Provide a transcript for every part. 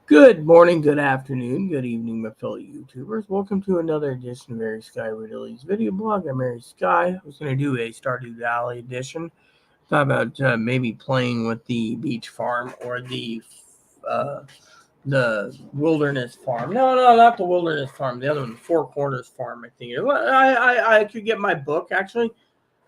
Good morning, good afternoon, good evening, my fellow YouTubers. Welcome to another edition of Mary Sky Ridley's video blog. I'm Mary Sky. I was going to do a Stardew Valley edition. Thought about maybe playing with the beach farm or the wilderness farm. No, not the wilderness farm. The other one, the Four Corners farm. I think I could get my book actually.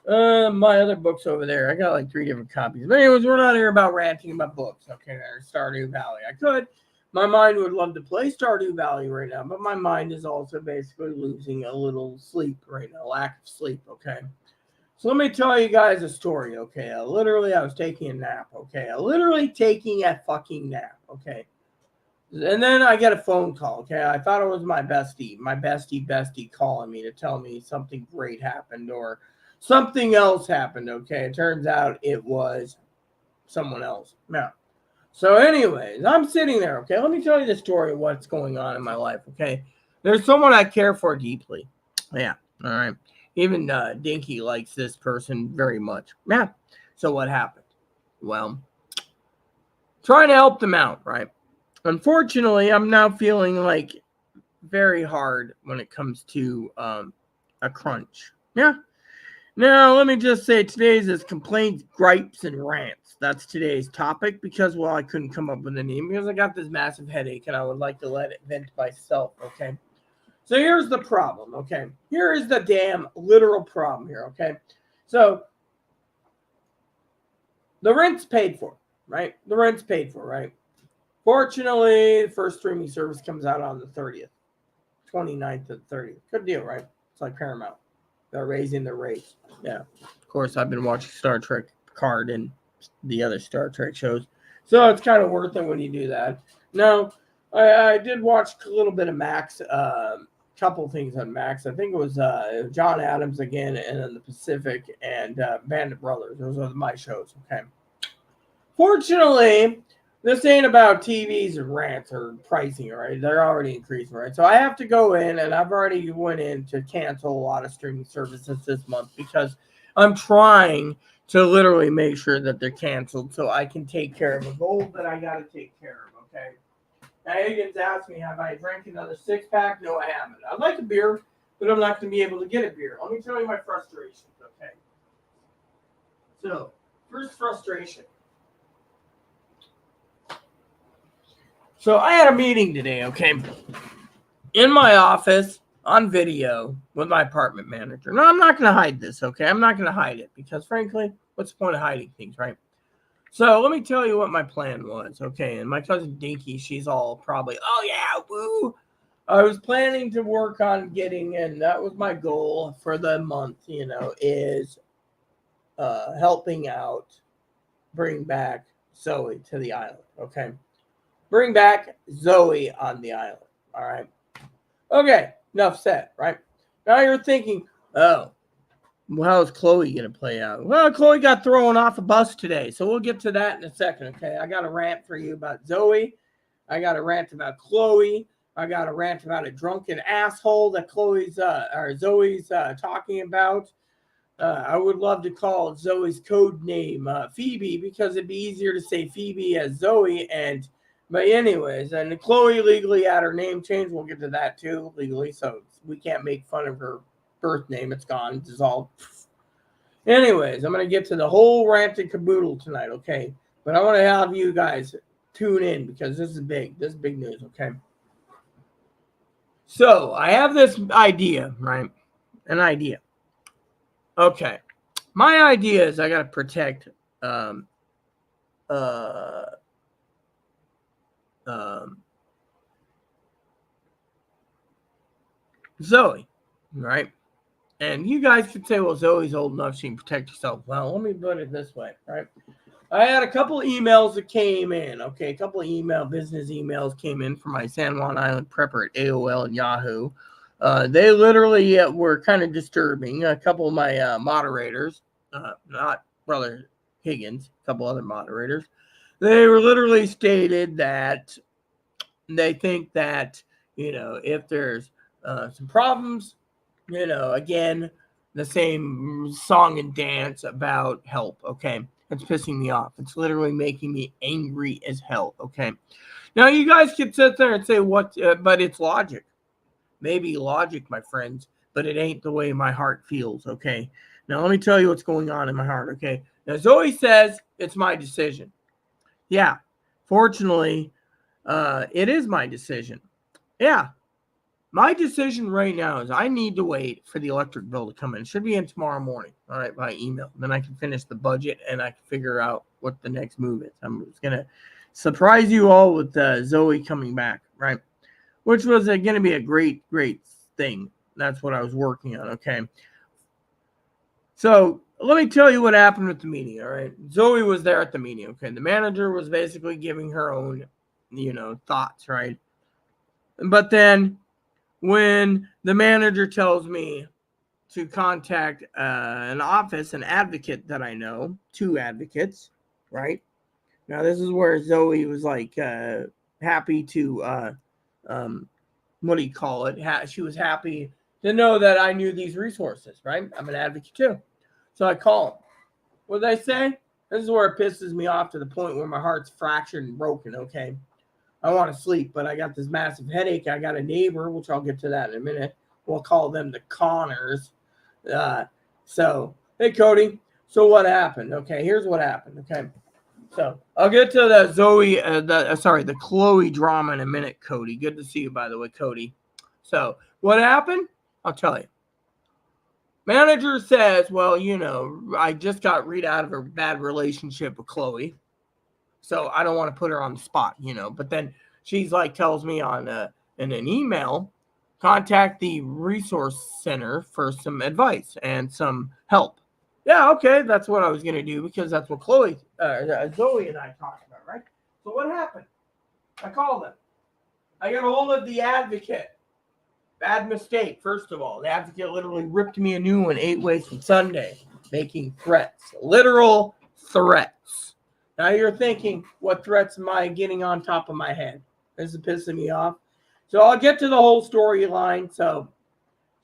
My other books over there. I got like 3 different copies. But anyways, we're not here about ranting about books. Okay, or Stardew Valley. I could. My mind would love to play Stardew Valley right now, but my mind is also basically losing a little sleep right now, lack of sleep. Okay, so let me tell you guys a story. Okay, I was taking a nap. Okay, literally taking a fucking nap. Okay, and then I get a phone call. Okay, I thought it was my bestie calling me to tell me something great happened or something else happened. Okay, it turns out it was someone else. Now, so anyways, I'm sitting there. Okay, let me tell you the story of what's going on in my life. Okay, there's someone I care for deeply. Yeah, all right. Even Dinky likes this person very much. Yeah. So what happened? Well, trying to help them out, right? Unfortunately, I'm now feeling like very hard when it comes to a crunch. Yeah. Now, let me just say today's is complaints, gripes, and rants. That's today's topic because, well, I couldn't come up with a name because I got this massive headache and I would like to let it vent myself, okay? So here's the problem, okay? Here is the damn literal problem here, okay? So the rent's paid for, right? The rent's paid for, right? Fortunately, the first streaming service comes out on the 30th, 29th to the 30th. Good deal, right? It's like Paramount. They're raising the rates. Yeah. Of course, I've been watching Star Trek Picard and the other Star Trek shows. So it's kind of worth it when you do that. Now, I did watch a little bit of Max, couple things on Max. I think it was John Adams again, and then the Pacific and Bandit Brothers. Those are my shows. Okay. Fortunately, this ain't about TVs and rants or pricing, right? They're already increasing, right? So I have to go in, and I've already went in to cancel a lot of streaming services this month because I'm trying to literally make sure that they're canceled so I can take care of a goal that I got to take care of, okay? Now, Higgins asked me, have I drank another six-pack? No, I haven't. I'd like a beer, but I'm not going to be able to get a beer. Let me tell you my frustrations, okay? So, first frustration. So I had a meeting today, okay, in my office on video with my apartment manager. Now, I'm not going to hide this, okay? I'm not going to hide it because, frankly, what's the point of hiding things, right? So let me tell you what my plan was, okay? And my cousin Dinky, she's all probably, oh, yeah, woo. I was planning to work on getting, and that was my goal for the month, is helping out, bring back Zoe to the island, okay? Bring back Zoe on the island. All right. Okay. Enough said, right? Now you're thinking, oh, well, how's Chloe going to play out? Well, Chloe got thrown off a bus today. So we'll get to that in a second. Okay. I got a rant for you about Zoe. I got a rant about Chloe. I got a rant about a drunken asshole that Zoe's talking about. I would love to call Zoe's code name Phoebe because it'd be easier to say Phoebe as Zoe. But anyways, and Chloe legally had her name changed. We'll get to that too legally, so we can't make fun of her birth name. It's gone. It's dissolved. Anyways, I'm gonna get to the whole rant and caboodle tonight, okay? But I want to have you guys tune in because this is big. This is big news, okay? So I have this idea, right? An idea. Okay. My idea is I gotta protect um Zoe, right? And you guys could say, well, Zoe's old enough, she can protect herself. Well, let me put it this way, right? I had a couple of emails that came in, okay? A couple of business emails came in from my San Juan Island prepper at AOL and Yahoo. They literally were kind of disturbing. A couple of my moderators, not Brother Higgins, a couple other moderators, they were literally stated that they think that, if there's some problems, again, the same song and dance about help, okay? that's pissing me off. It's literally making me angry as hell, okay? Now, you guys can sit there and say, what, but it's logic. Maybe logic, my friends, but it ain't the way my heart feels, okay? Now, let me tell you what's going on in my heart, okay? Now, Zoe says it's my decision. Yeah, fortunately, it is my decision. Yeah, my decision right now is I need to wait for the electric bill to come in. It should be in tomorrow morning, all right, by email. Then I can finish the budget and I can figure out what the next move is. I'm just going to surprise you all with Zoe coming back, right? Which was going to be a great, great thing. That's what I was working on, okay? So let me tell you what happened with the meeting, all right? Zoe was there at the meeting, okay? The manager was basically giving her own, thoughts, right? But then when the manager tells me to contact an office, an advocate that I know, 2 advocates, right? Now, this is where Zoe was like happy to, what do you call it? She was happy to know that I knew these resources, right? I'm an advocate too. So I call them. What did I say? This is where it pisses me off to the point where my heart's fractured and broken, okay? I want to sleep, but I got this massive headache. I got a neighbor, which I'll get to that in a minute. We'll call them the Connors. So, hey, Cody. So what happened? Okay, here's what happened, okay? So I'll get to the Zoe, the Chloe drama in a minute, Cody. Good to see you, by the way, Cody. So what happened? I'll tell you. Manager says, well, I just got Rita out of a bad relationship with Chloe. So I don't want to put her on the spot, But then she's like, tells me in an email, contact the resource center for some advice and some help. Yeah, okay, that's what I was going to do because that's what Zoe and I talked about, right? So what happened? I called them. I got a hold of the advocate. Bad mistake, first of all. The advocate literally ripped me a new one 8 ways from Sunday, making threats, literal threats. Now you're thinking, what threats am I getting on top of my head? This is pissing me off. So I'll get to the whole storyline. So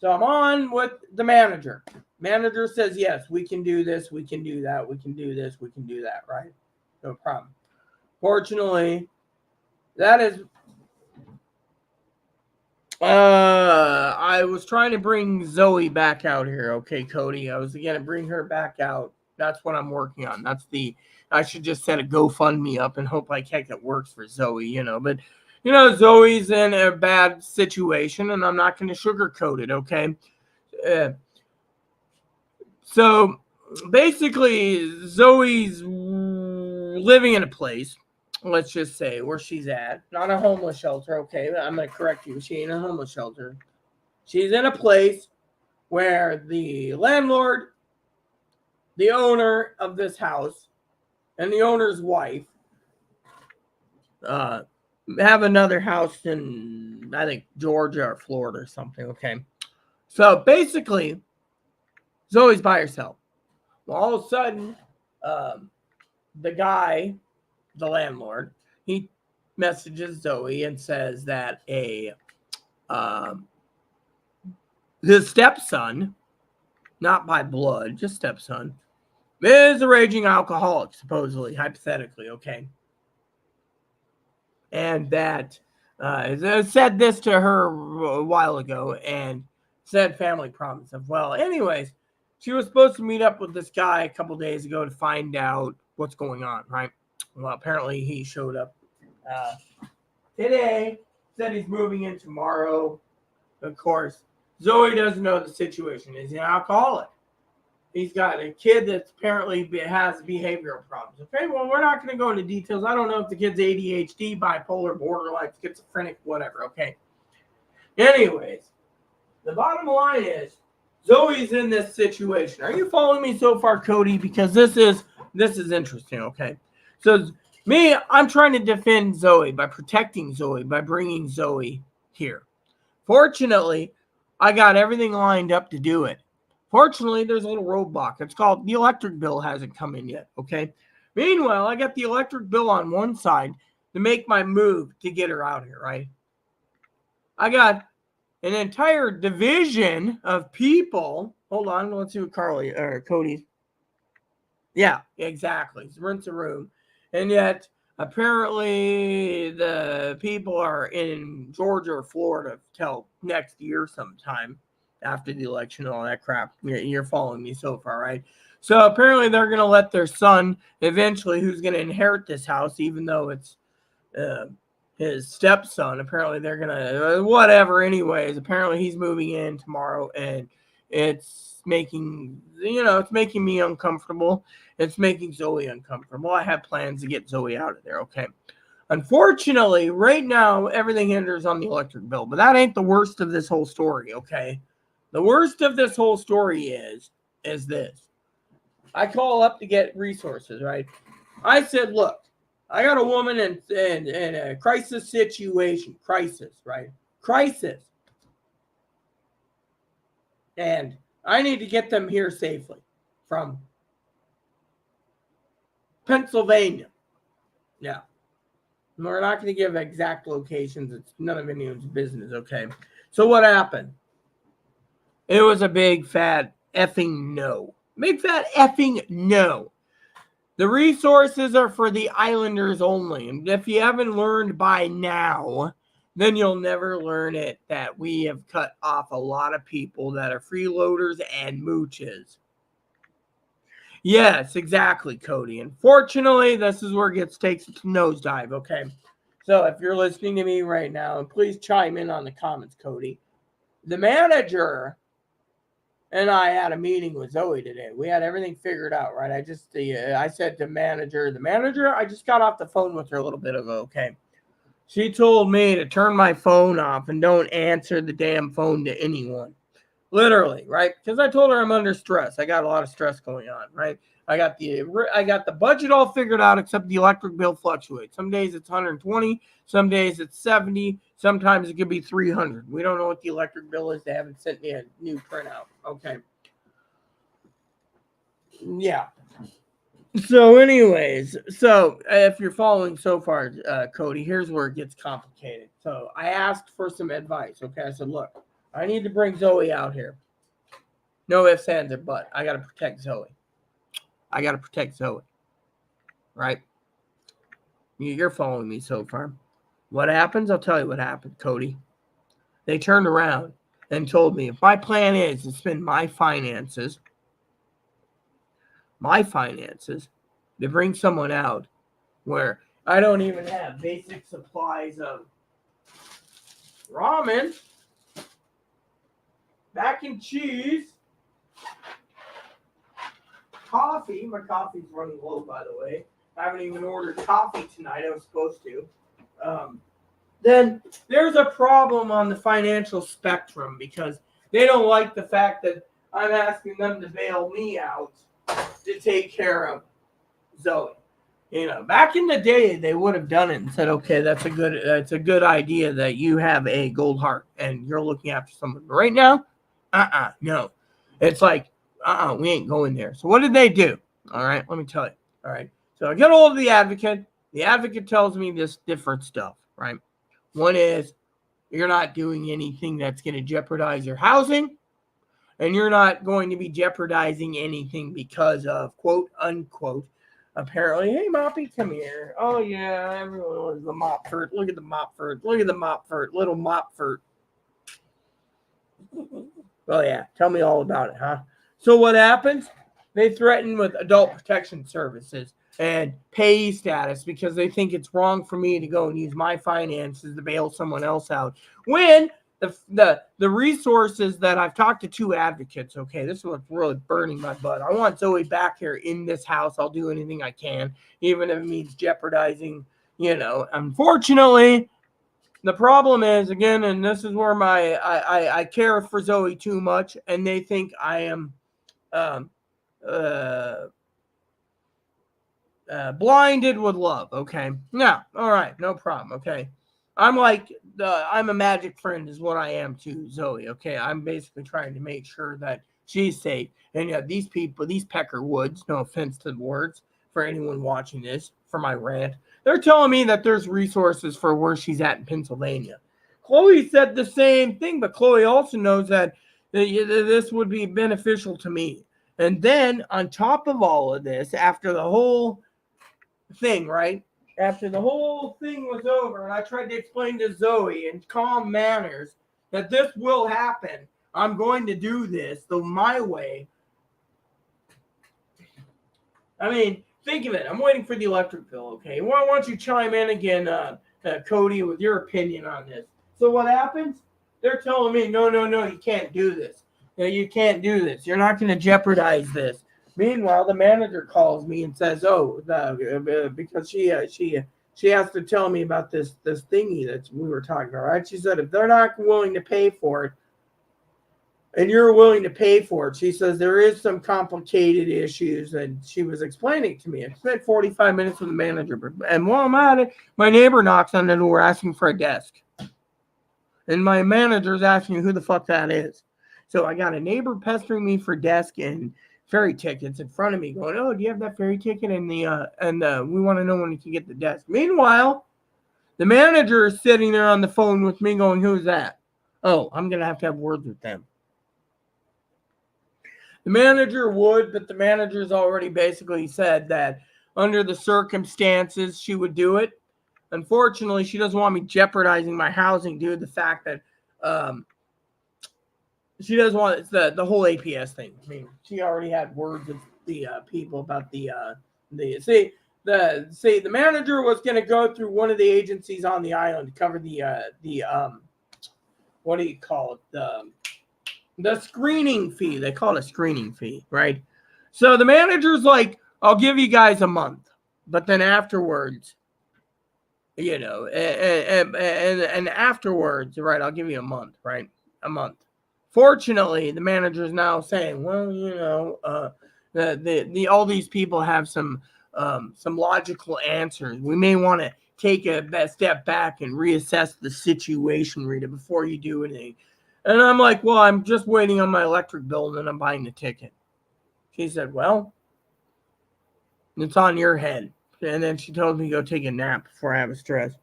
I'm on with the manager. Manager says, yes, we can do this, we can do that, we can do this, we can do that, right? No problem. Fortunately, that is... I was trying to bring Zoe back out here, okay, Cody? I was going to bring her back out. That's what I'm working on. I should just set a GoFundMe up and hope like heck it works for Zoe, But, Zoe's in a bad situation, and I'm not going to sugarcoat it, okay? So, basically, Zoe's living in a place, let's just say, where she's at. Not a homeless shelter, okay? I'm going to correct you. She ain't a homeless shelter. She's in a place where the landlord, the owner of this house, and the owner's wife have another house in, I think, Georgia or Florida or something, okay? So, basically, Zoe's by herself. Well, all of a sudden, the guy, the landlord, he messages Zoe and says that his stepson, not by blood, just stepson, is a raging alcoholic, supposedly, hypothetically, okay? And that said this to her a while ago and said family problems. Well, anyways, she was supposed to meet up with this guy a couple days ago to find out what's going on, right? Well, apparently he showed up today, said he's moving in tomorrow. Of course, Zoe doesn't know the situation. He's an alcoholic. He's got a kid that apparently has behavioral problems. Okay, well, we're not going to go into details. I don't know if the kid's ADHD, bipolar, borderline, schizophrenic, whatever, okay? Anyways, the bottom line is Zoe's in this situation. Are you following me so far, Cody? Because this is interesting, okay? So me, I'm trying to defend Zoe by protecting Zoe, by bringing Zoe here. Fortunately, I got everything lined up to do it. Fortunately, there's a little roadblock. It's called the electric bill hasn't come in yet, okay? Meanwhile, I got the electric bill on one side to make my move to get her out here, right? I got an entire division of people. Hold on, let's see what Cody's. Yeah, exactly. Rents a room. And yet, apparently, the people are in Georgia or Florida till next year sometime after the election and all that crap. You're following me so far, right? So apparently, they're going to let their son eventually, who's going to inherit this house, even though it's uh, his stepson. Apparently, they're going to, whatever, anyways. Apparently, he's moving in tomorrow, and it's making me uncomfortable. It's making Zoe uncomfortable. I have plans to get Zoe out of there, okay? Unfortunately, right now, everything hinders on the electric bill, but that ain't the worst of this whole story, okay? The worst of this whole story is this. I call up to get resources, right? I said, look, I got a woman in a crisis situation. Crisis, right? Crisis. And I need to get them here safely from Pennsylvania. Yeah. We're not going to give exact locations. It's none of anyone's business, okay? So what happened? It was a big fat effing no. Big fat effing no. The resources are for the islanders only. And if you haven't learned by now, then you'll never learn it that we have cut off a lot of people that are freeloaders and mooches. Yes, exactly, Cody. Unfortunately, this is where it takes its nosedive, okay? So if you're listening to me right now, and please chime in on the comments, Cody. The manager and I had a meeting with Zoe today. We had everything figured out, right? I said to the manager, I just got off the phone with her a little bit ago, okay? She told me to turn my phone off and don't answer the damn phone to anyone. Literally, right? Because I told her I'm under stress. I got a lot of stress going on, right? I got the budget all figured out, except the electric bill fluctuates. Some days it's 120, some days it's 70, sometimes it could be 300. We don't know what the electric bill is. They haven't sent me a new printout. Okay. Yeah. So, anyways, if you're following so far, Cody, here's where it gets complicated. So I asked for some advice. Okay, I said, look, I need to bring Zoe out here. No ifs, ands, or buts. I got to protect Zoe. Right? You're following me so far. What happens? I'll tell you what happened, Cody. They turned around and told me if my plan is to spend my finances to bring someone out where I don't even have basic supplies of ramen, mac and cheese, coffee. My coffee's running low, by the way. I haven't even ordered coffee tonight. I was supposed to. Then there's a problem on the financial spectrum because they don't like the fact that I'm asking them to bail me out to take care of Zoe. Back in the day, they would have done it and said, okay, that's a good idea that you have a gold heart and you're looking after someone. But right now, no. It's like, we ain't going there. So what did they do? All right, let me tell you. All right. So I get hold of the advocate. The advocate tells me this different stuff, right? One is you're not doing anything that's going to jeopardize your housing, and you're not going to be jeopardizing anything because of, quote, unquote, apparently, hey, Moppy, come here. Oh, yeah, everyone was the Mopford. Look at the Mopford. Little Mopford. Oh, yeah, tell me all about it, huh? So what happens? They threaten with adult protection services and pay status because they think it's wrong for me to go and use my finances to bail someone else out. When the resources that I've talked to two advocates, okay, this is what's really burning my butt. I want Zoe back here in this house. I'll do anything I can, even if it means jeopardizing, unfortunately, the problem is, again, and this is where I care for Zoe too much, and they think I am blinded with love. Okay, no, all right, no problem. Okay, I'm a magic friend, is what I am to Zoe. Okay, I'm basically trying to make sure that she's safe. And these people, these Peckerwoods, no offense to the words for anyone watching this, for my rant, they're telling me that there's resources for where she's at in Pennsylvania. Chloe said the same thing, but Chloe also knows that this would be beneficial to me. And then on top of all of this, after the whole thing, right? After the whole thing was over, and I tried to explain to Zoe in calm manners that this will happen. I'm going to do this my way. I mean, think of it. I'm waiting for the electric bill, okay? Why don't you chime in again, Cody, with your opinion on this? So what happens? They're telling me, no, you can't do this. You can't do this. You're not going to jeopardize this. Meanwhile, the manager calls me and says, because she has to tell me about this thingy that we were talking about, right? She said, if they're not willing to pay for it, and you're willing to pay for it, she says there is some complicated issues, and she was explaining to me. I spent 45 minutes with the manager, and while I'm at it, my neighbor knocks on the door asking for a desk. And my manager's asking who the fuck that is. So I got a neighbor pestering me for desk and ferry tickets in front of me, going, "Oh, do you have that ferry ticket?" And we want to know when you can get the desk. Meanwhile, the manager is sitting there on the phone with me, going, "Who's that?" "Oh, I'm gonna have words with them." The manager would, but the manager's already basically said that under the circumstances she would do it. Unfortunately, she doesn't want me jeopardizing my housing due to the fact that she doesn't want the whole APS thing. I mean, she already had words with the people about the manager was going to go through one of the agencies on the island to cover the what do you call it, the screening fee. They call it a screening fee, right? So the manager's like, "I'll give you guys a month, but then afterwards, and afterwards, right, I'll give you a month, right? A month." Fortunately, the manager is now saying, "Well, all these people have some logical answers. We may want to take a step back and reassess the situation, Rita, before you do anything." And I'm like, "Well, I'm just waiting on my electric bill, and then I'm buying the ticket." She said, "Well, it's on your head." And then she told me to go take a nap before I have a stress.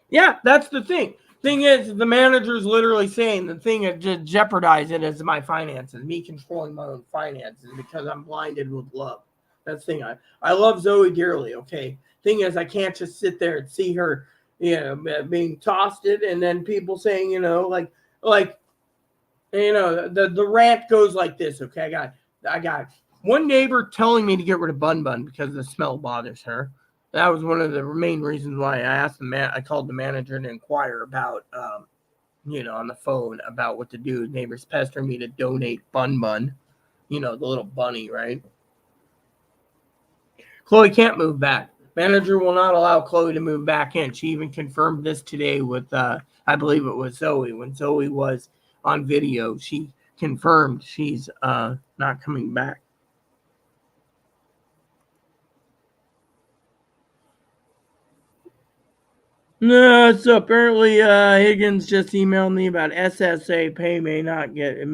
Yeah, that's the thing. Thing is, the manager's literally saying the thing that just jeopardize it is my finances, me controlling my own finances because I'm blinded with love. That's the thing. I love Zoe dearly, okay? Thing is, I can't just sit there and see her, being tossed it, and then people saying, the rant goes like this, okay? I got one neighbor telling me to get rid of Bun Bun because the smell bothers her. That was one of the main reasons why I called the manager to inquire about, on the phone about what to do. Neighbors pestering me to donate Bun Bun, the little bunny, right? Chloe can't move back. Manager will not allow Chloe to move back in. She even confirmed this today with, I believe it was Zoe. When Zoe was on video, she confirmed she's not coming back. No, so apparently Higgins just emailed me about SSA pay may not get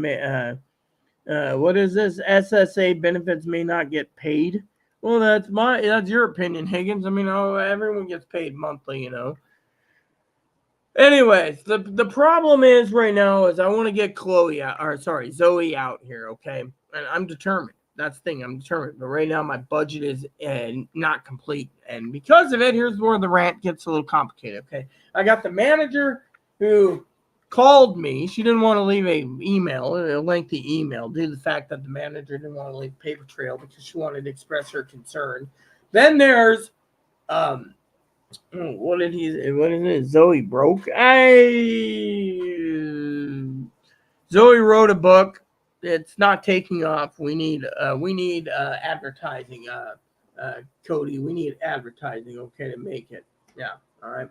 what is this? SSA benefits may not get paid. Well, that's your opinion, Higgins. I mean, everyone gets paid monthly, Anyways, the problem is right now is I want to get Zoe out here, okay? And I'm determined. That's the thing. I'm determined. But right now, my budget is not complete. And because of it, here's where the rant gets a little complicated, okay? I got the manager who called me. She didn't want to leave a lengthy email, due to the fact that the manager didn't want to leave a paper trail because she wanted to express her concern. Then there's, what is it? Zoe broke. Zoe wrote a book. It's not taking off. We need advertising, Cody. We need advertising, okay, to make it. Yeah, all right.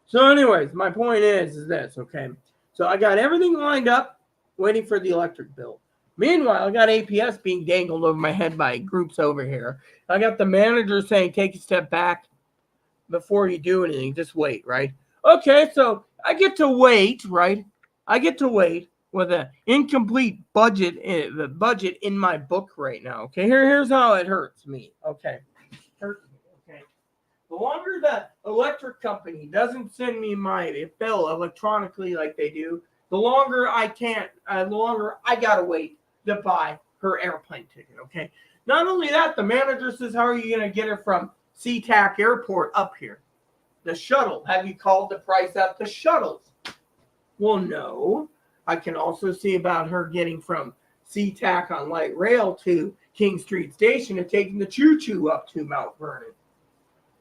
So, anyways, my point is this, okay? So I got everything lined up, waiting for the electric bill. Meanwhile, I got APS being dangled over my head by groups over here. I got the manager saying, "Take a step back before you do anything. Just wait," right? Okay, so I get to wait, right? I get to wait with an incomplete budget in my book right now. Okay, here's how it hurts me. Okay, hurts me. Okay, the longer the electric company doesn't send me my bill electronically like they do, the longer I gotta wait to buy her airplane ticket, okay? Not only that, the manager says, how are you going to get her from SeaTac Airport up here? The shuttle. Have you called the price out the shuttles? Well, no. I can also see about her getting from SeaTac on light rail to King Street Station and taking the choo-choo up to Mount Vernon.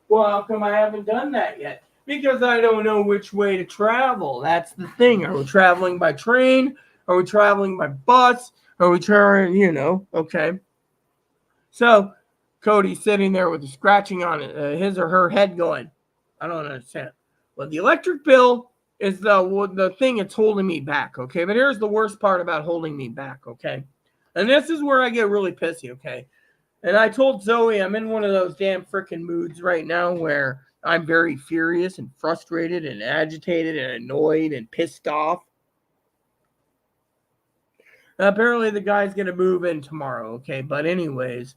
Well, how come I haven't done that yet? Because I don't know which way to travel. That's the thing. Are we traveling by train? Are we traveling by bus? Are we traveling, okay. So Cody's sitting there with a scratching on his or her head going, I don't understand. Well, the electric bill is the thing that's holding me back, okay? But here's the worst part about holding me back, okay? And this is where I get really pissy, okay? And I told Zoe I'm in one of those damn freaking moods right now where I'm very furious and frustrated and agitated and annoyed and pissed off. Apparently the guy's going to move in tomorrow, okay? But anyways,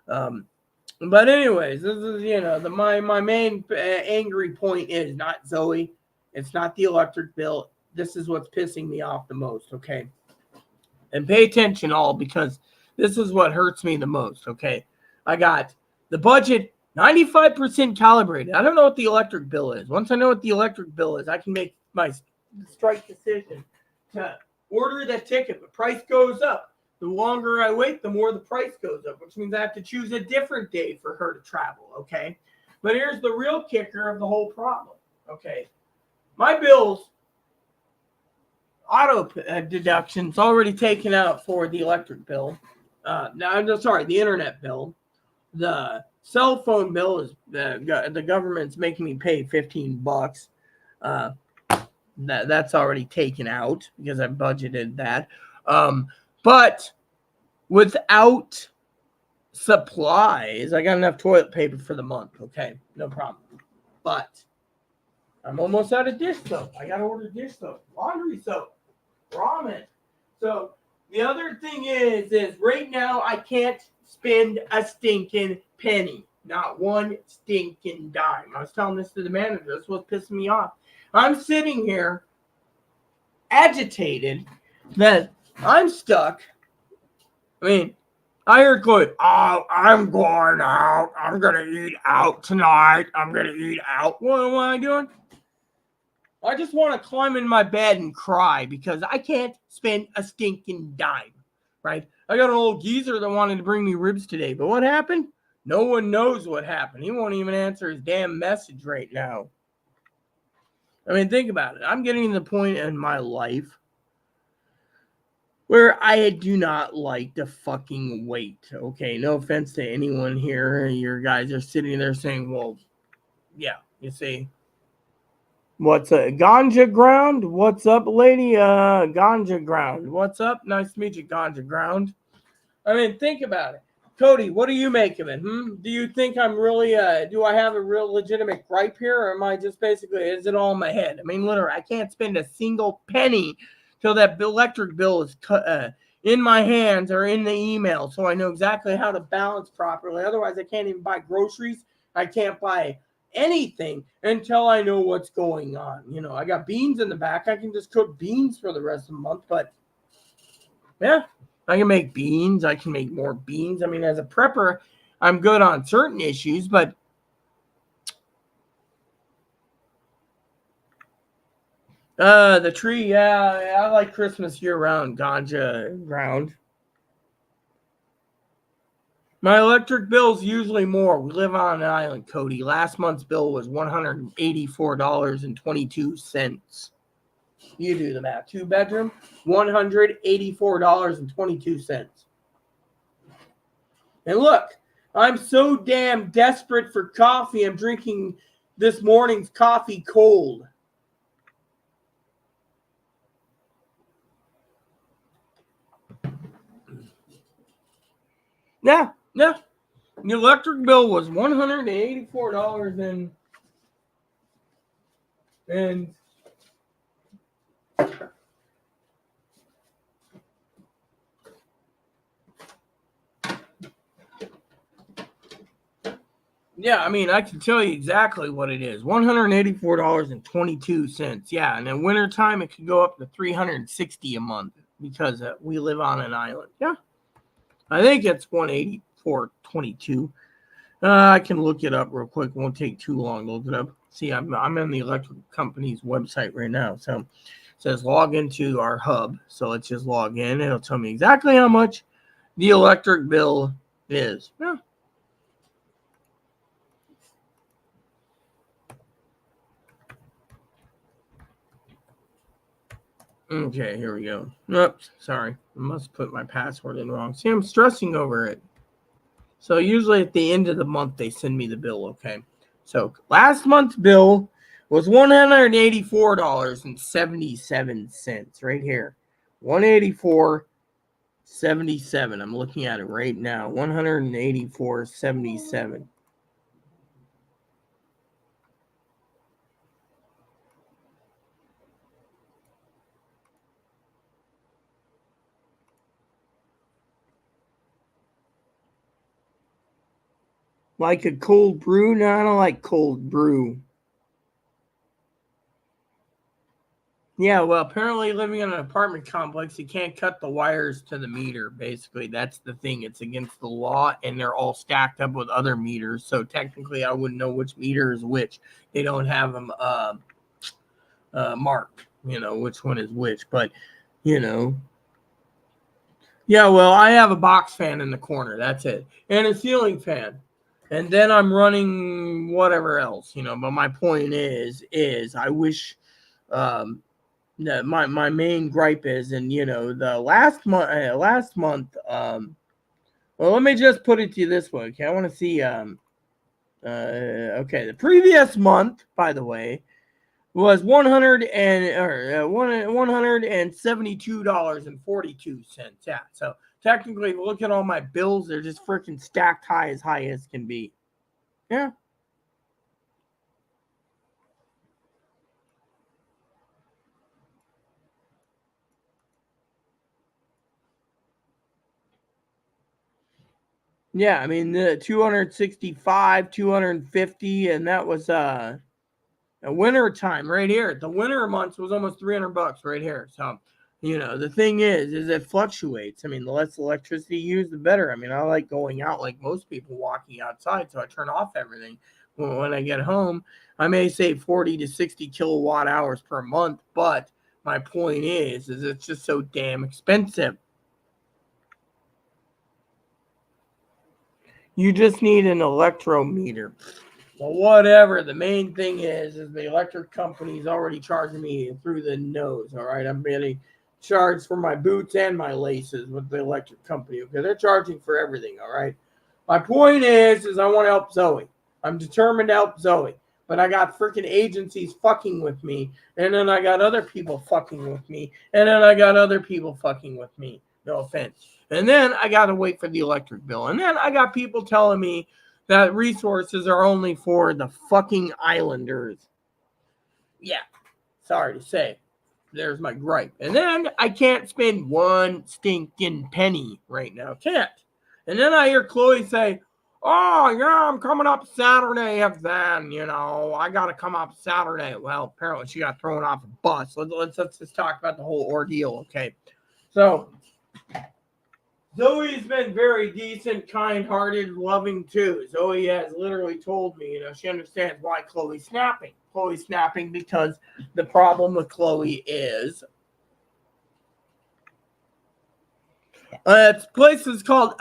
this is, my main angry point is not Zoe. It's not the electric bill. This is what's pissing me off the most, okay? And pay attention all, because this is what hurts me the most, okay? I got the budget 95% calibrated. I don't know what the electric bill is. Once I know what the electric bill is, I can make my strike decision to order that ticket. The price goes up. The longer I wait, the more the price goes up, which means I have to choose a different day for her to travel, okay? But here's the real kicker of the whole problem, okay? My bills, auto deductions already taken out for the electric bill. The internet bill. The cell phone bill is the government's making me pay $15. That's already taken out because I budgeted that. But without supplies, I got enough toilet paper for the month. Okay, no problem. But I'm almost out of dish soap. I got to order dish soap, laundry soap, ramen. So the other thing is right now I can't spend a stinking penny. Not one stinking dime. I was telling this to the manager. That's what's pissing me off. I'm sitting here agitated that I'm stuck. I mean, I heard going, oh, I'm going out. I'm going to eat out tonight. I'm going to eat out. What am I doing? I just want to climb in my bed and cry because I can't spend a stinking dime, right? I got an old geezer that wanted to bring me ribs today, but what happened? No one knows what happened. He won't even answer his damn message right now. I mean, think about it. I'm getting to the point in my life where I do not like to fucking wait. Okay, no offense to anyone here. Your guys are sitting there saying, well, yeah, you see. What's a Ganja Ground? What's up, lady? Ganja Ground. What's up? Nice to meet you, Ganja Ground. I mean, think about it. Cody, what do you make of it? Do you think I'm really, do I have a real legitimate gripe here? Or am I just basically, is it all in my head? I mean, literally, I can't spend a single penny till that electric bill is in my hands or in the email, so I know exactly how to balance properly. Otherwise, I can't even buy groceries. I can't buy anything until I know what's going on. You know, I got beans in the back. I can just cook beans for the rest of the month, but yeah. I can make beans. I can make more beans. I mean, as a prepper, I'm good on certain issues, but the tree, yeah, I like Christmas year-round, Ganja Ground. My electric bill's usually more. We live on an island, Cody. Last month's bill was $184.22. You do the math. 2-bedroom, $184.22. And look, I'm so damn desperate for coffee. I'm drinking this morning's coffee cold. Yeah. The electric bill was $184 and yeah, I mean, I can tell you exactly what it is. $184.22. Yeah, and in wintertime, it could go up to $360 a month. because we live on an island. Yeah, I think it's 184.22. I can look it up real quick. It won't take too long to look it up. See, I'm on the electric company's website right now. So it says log into our hub. So let's just log in. It'll tell me exactly how much the electric bill is. Yeah. Okay, here we go. Oops, sorry. I must put my password in wrong. See, I'm stressing over it. So usually at the end of the month, they send me the bill, okay? So last month's bill was $184.77 right here. $184.77. I'm looking at it right now. $184.77. Like a cold brew? No, I don't like cold brew. Yeah, well, apparently living in an apartment complex, you can't cut the wires to the meter, basically. That's the thing. It's against the law, and they're all stacked up with other meters. So technically, I wouldn't know which meter is which. They don't have them marked, which one is which. But, you know. Yeah, well, I have a box fan in the corner. That's it. And a ceiling fan. And then I'm running whatever else, But my point is I wish my main gripe is, and the last month, well, let me just put it to you this way, okay? I want to see, okay, the previous month, by the way, was $172.42. Yeah, so technically, look at all my bills; they're just freaking stacked high as can be. Yeah. Yeah, I mean the 265, 250, and that was a winter time right here. The winter months was almost $300 right here. So, the thing is it fluctuates. I mean, the less electricity you use, the better. I mean, I like going out like most people, walking outside, so I turn off everything. When I get home, I may save 40 to 60 kilowatt hours per month, but my point is it's just so damn expensive. You just need an electrometer. Well, whatever. The main thing is the electric company's already charging me through the nose. All right, I'm getting charged for my boots and my laces with the electric company. Okay, they're charging for everything. All right. My point is I want to help Zoe. I'm determined to help Zoe, but I got freaking agencies fucking with me, and then I got other people fucking with me, and then I got other people fucking with me. No offense. And then I got to wait for the electric bill, and then I got people telling me that resources are only for the fucking islanders. Yeah, sorry to say. There's my gripe. And then I can't spend one stinking penny right now. Can't. And then I hear Chloe say, "Oh, yeah, I'm coming up Saturday if then, I got to come up Saturday." Well, apparently she got thrown off a bus. Let's just talk about the whole ordeal, okay? So Zoe's been very decent, kind-hearted, loving too. Zoe has literally told me, she understands why Chloe's snapping. Chloe's snapping because the problem with Chloe is place is called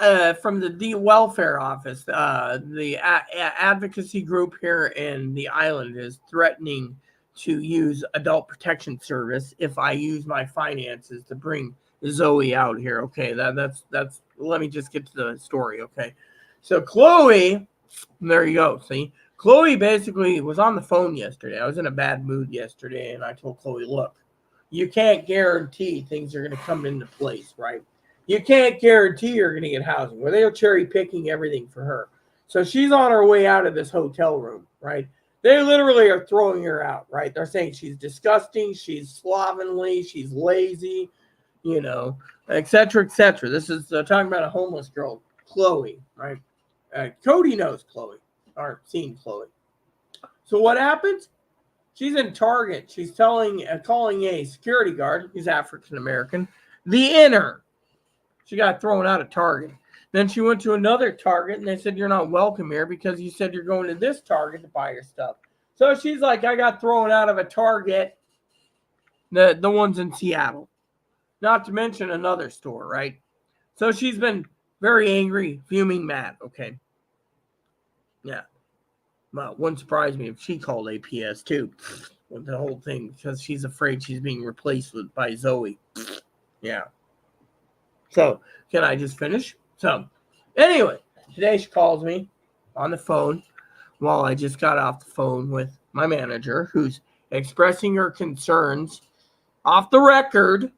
from the welfare office. The advocacy group here in the island is threatening to use adult protection service if I use my finances to bring Zoe out here. Okay, that's let me just get to the story. Okay, so Chloe, there you go. See, Chloe basically was on the phone yesterday. I was in a bad mood yesterday, and I told Chloe, "Look, you can't guarantee things are going to come into place, right? You can't guarantee you're going to get housing." Well, they're cherry picking everything for her. So she's on her way out of this hotel room, right? They literally are throwing her out, right? They're saying she's disgusting, she's slovenly, she's lazy, et cetera, et cetera. This is talking about a homeless girl, Chloe, right? Cody knows Chloe, or seen Chloe. So what happens? She's in Target. She's calling a security guard. He's African American. The inner. She got thrown out of Target. Then she went to another Target, and they said, you're not welcome here because you said you're going to this Target to buy your stuff. So she's like, I got thrown out of a Target, the ones in Seattle. Not to mention another store, right? So she's been very angry, fuming, mad. Okay. Yeah. Well, wouldn't surprise me if she called APS too with the whole thing because she's afraid she's being replaced by Zoe. Yeah. So, can I just finish? So, anyway, today she calls me on the phone while I just got off the phone with my manager who's expressing her concerns off the record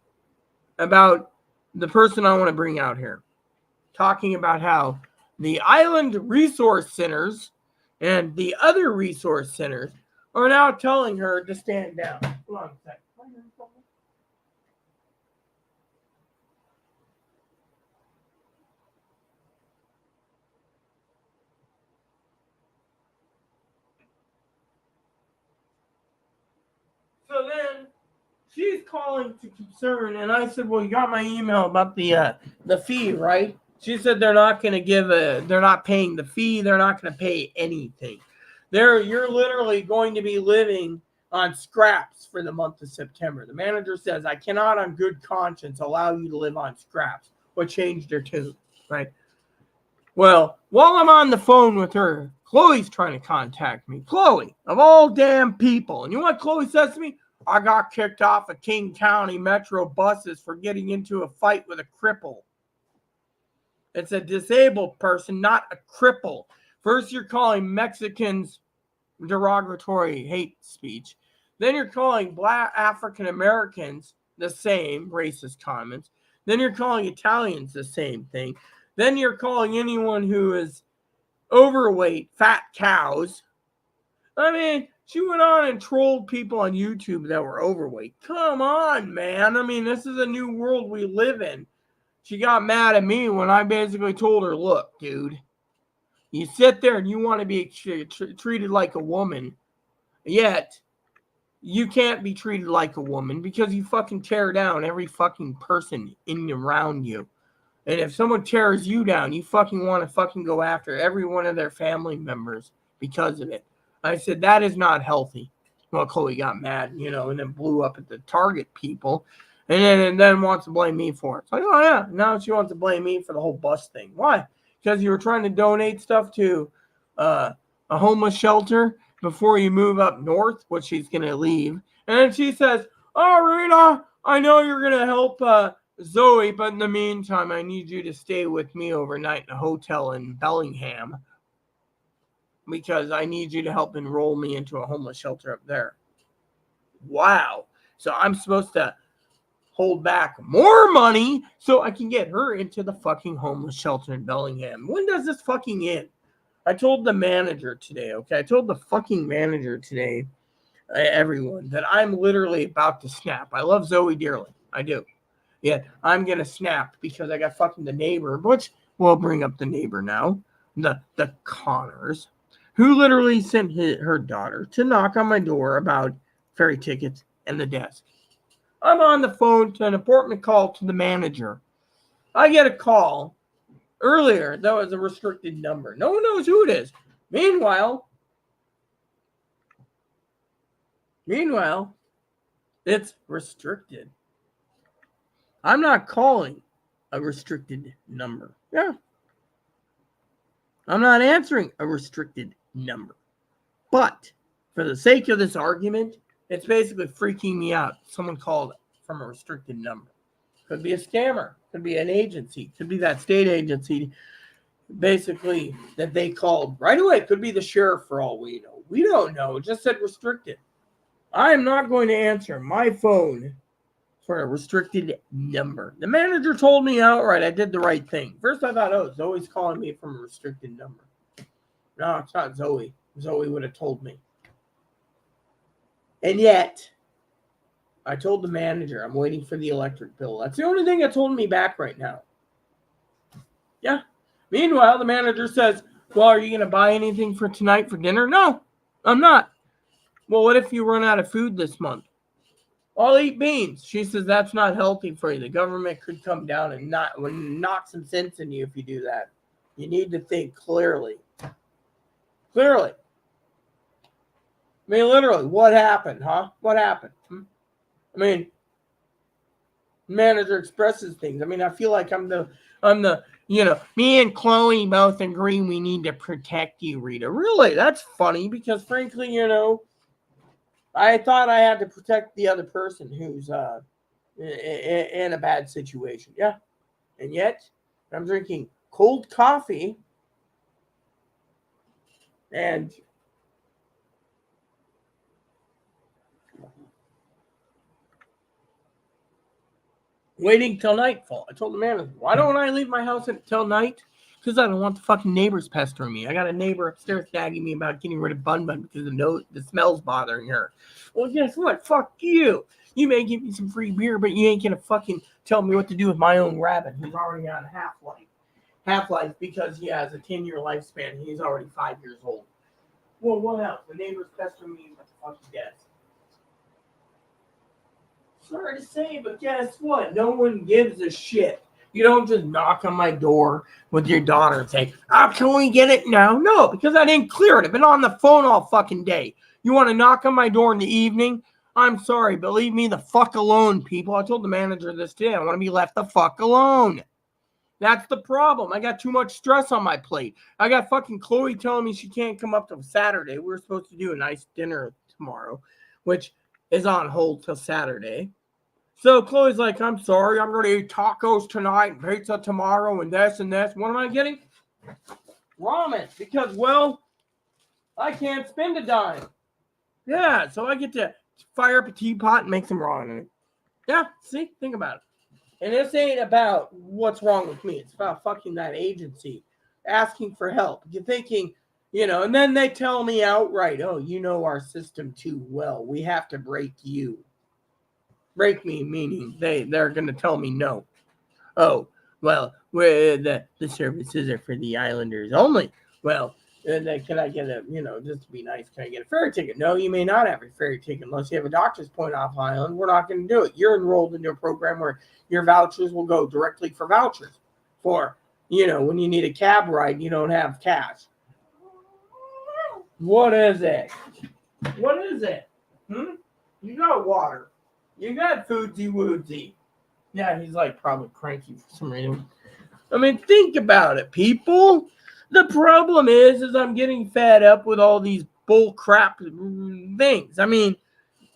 about the person I want to bring out here. Talking about how the island resource centers and the other resource centers are now telling her to stand down. Hold on a second. So then she's calling to concern, and I said, "Well, you got my email about the fee, right?" She said they're not paying the fee. They're not going to pay anything. You're literally going to be living on scraps for the month of September. The manager says, I cannot on good conscience allow you to live on scraps. What changed her tune, right? Well, while I'm on the phone with her, Chloe's trying to contact me. Chloe, of all damn people. And you know what Chloe says to me? I got kicked off of King County Metro buses for getting into a fight with a cripple. It's a disabled person, not a cripple. First, you're calling Mexicans derogatory hate speech. Then you're calling Black African Americans the same racist comments. Then you're calling Italians the same thing. Then you're calling anyone who is overweight fat cows. I mean, she went on and trolled people on YouTube that were overweight. Come on, man. I mean, this is a new world we live in. She got mad at me when I basically told her, look, dude, you sit there and you want to be treated like a woman, yet you can't be treated like a woman because you fucking tear down every fucking person in and around you. And if someone tears you down, you fucking want to fucking go after every one of their family members because of it. I said, that is not healthy. Well, Chloe got mad, and then blew up at the Target people. And then wants to blame me for it. It's like, oh, yeah, now she wants to blame me for the whole bus thing. Why? Because you were trying to donate stuff to a homeless shelter before you move up north, which she's going to leave. And then she says, oh, Rita, I know you're going to help Zoe, but in the meantime, I need you to stay with me overnight in a hotel in Bellingham because I need you to help enroll me into a homeless shelter up there. Wow. So I'm supposed to hold back more money so I can get her into the fucking homeless shelter in Bellingham. When does this fucking end? I told the manager today, okay? I told the fucking manager today, everyone, that I'm literally about to snap. I love Zoe dearly. I do. Yeah, I'm going to snap because I got fucking the neighbor, which we'll bring up the neighbor now, the Connors, who literally sent her daughter to knock on my door about ferry tickets and the desk. I'm on the phone to an appointment call to the manager. I get a call earlier that was a restricted number. No one knows who it is. Meanwhile, it's restricted. I'm not calling a restricted number. Yeah. I'm not answering a restricted number. But for the sake of this argument, it's basically freaking me out. Someone called from a restricted number. Could be a scammer. Could be an agency. Could be that state agency, basically, that they called right away. Could be the sheriff for all we know. We don't know. It just said restricted. I am not going to answer my phone for a restricted number. The manager told me outright I did the right thing. First I thought, oh, Zoe's calling me from a restricted number. No, it's not Zoe. Zoe would have told me. And yet, I told the manager I'm waiting for the electric bill. That's the only thing that's holding me back right now. Yeah. Meanwhile, the manager says, well, are you going to buy anything for tonight for dinner? No, I'm not. Well, what if you run out of food this month? I'll eat beans. She says that's not healthy for you. The government could come down and knock some sense in you if you do that. You need to think clearly. Clearly. I mean, literally, what happened, huh? What happened? I mean, manager expresses things. I mean, I feel like I'm the, me and Chloe both agree we need to protect you, Rita. Really? That's funny because frankly, I thought I had to protect the other person who's in a bad situation. Yeah. And yet, I'm drinking cold coffee and waiting till nightfall. I told the manager, why don't I leave my house until night? Because I don't want the fucking neighbors pestering me. I got a neighbor upstairs nagging me about getting rid of Bun Bun because the smell's bothering her. Well, guess what? Fuck you. You may give me some free beer, but you ain't going to fucking tell me what to do with my own rabbit who's already on half-life. Half-life because he has a 10-year lifespan. He's already 5 years old. Well, what else? The neighbor's pestering me with the fucking death. Sorry to say, but guess what? No one gives a shit. You don't just knock on my door with your daughter and say, can we get it now? No, because I didn't clear it. I've been on the phone all fucking day. You want to knock on my door in the evening? I'm sorry, but leave me the fuck alone, people. I told the manager this today. I want to be left the fuck alone. That's the problem. I got too much stress on my plate. I got fucking Chloe telling me she can't come up till Saturday. We're supposed to do a nice dinner tomorrow, which is on hold till Saturday. So Chloe's like, I'm sorry, I'm going to eat tacos tonight, pizza tomorrow, and this and this. What am I getting? Ramen. Because, well, I can't spend a dime. Yeah, so I get to fire up a teapot and make some ramen in it. Yeah, see? Think about it. And this ain't about what's wrong with me. It's about fucking that agency asking for help. You're thinking, and then they tell me outright, oh, you know our system too well. We have to break you. Break me, meaning they're going to tell me no. Oh, well, the services are for the islanders only. Well, can I get a, just to be nice, can I get a ferry ticket? No, you may not have a ferry ticket unless you have a doctor's point off island. We're not going to do it. You're enrolled into a program where your vouchers will go directly for vouchers. For, when you need a cab ride, you don't have cash. What is it? What is it? You got water. You got foodsy woodsy. Yeah, he's like probably cranky for some reason. I mean, think about it, people. The problem is I'm getting fed up with all these bull crap things. I mean,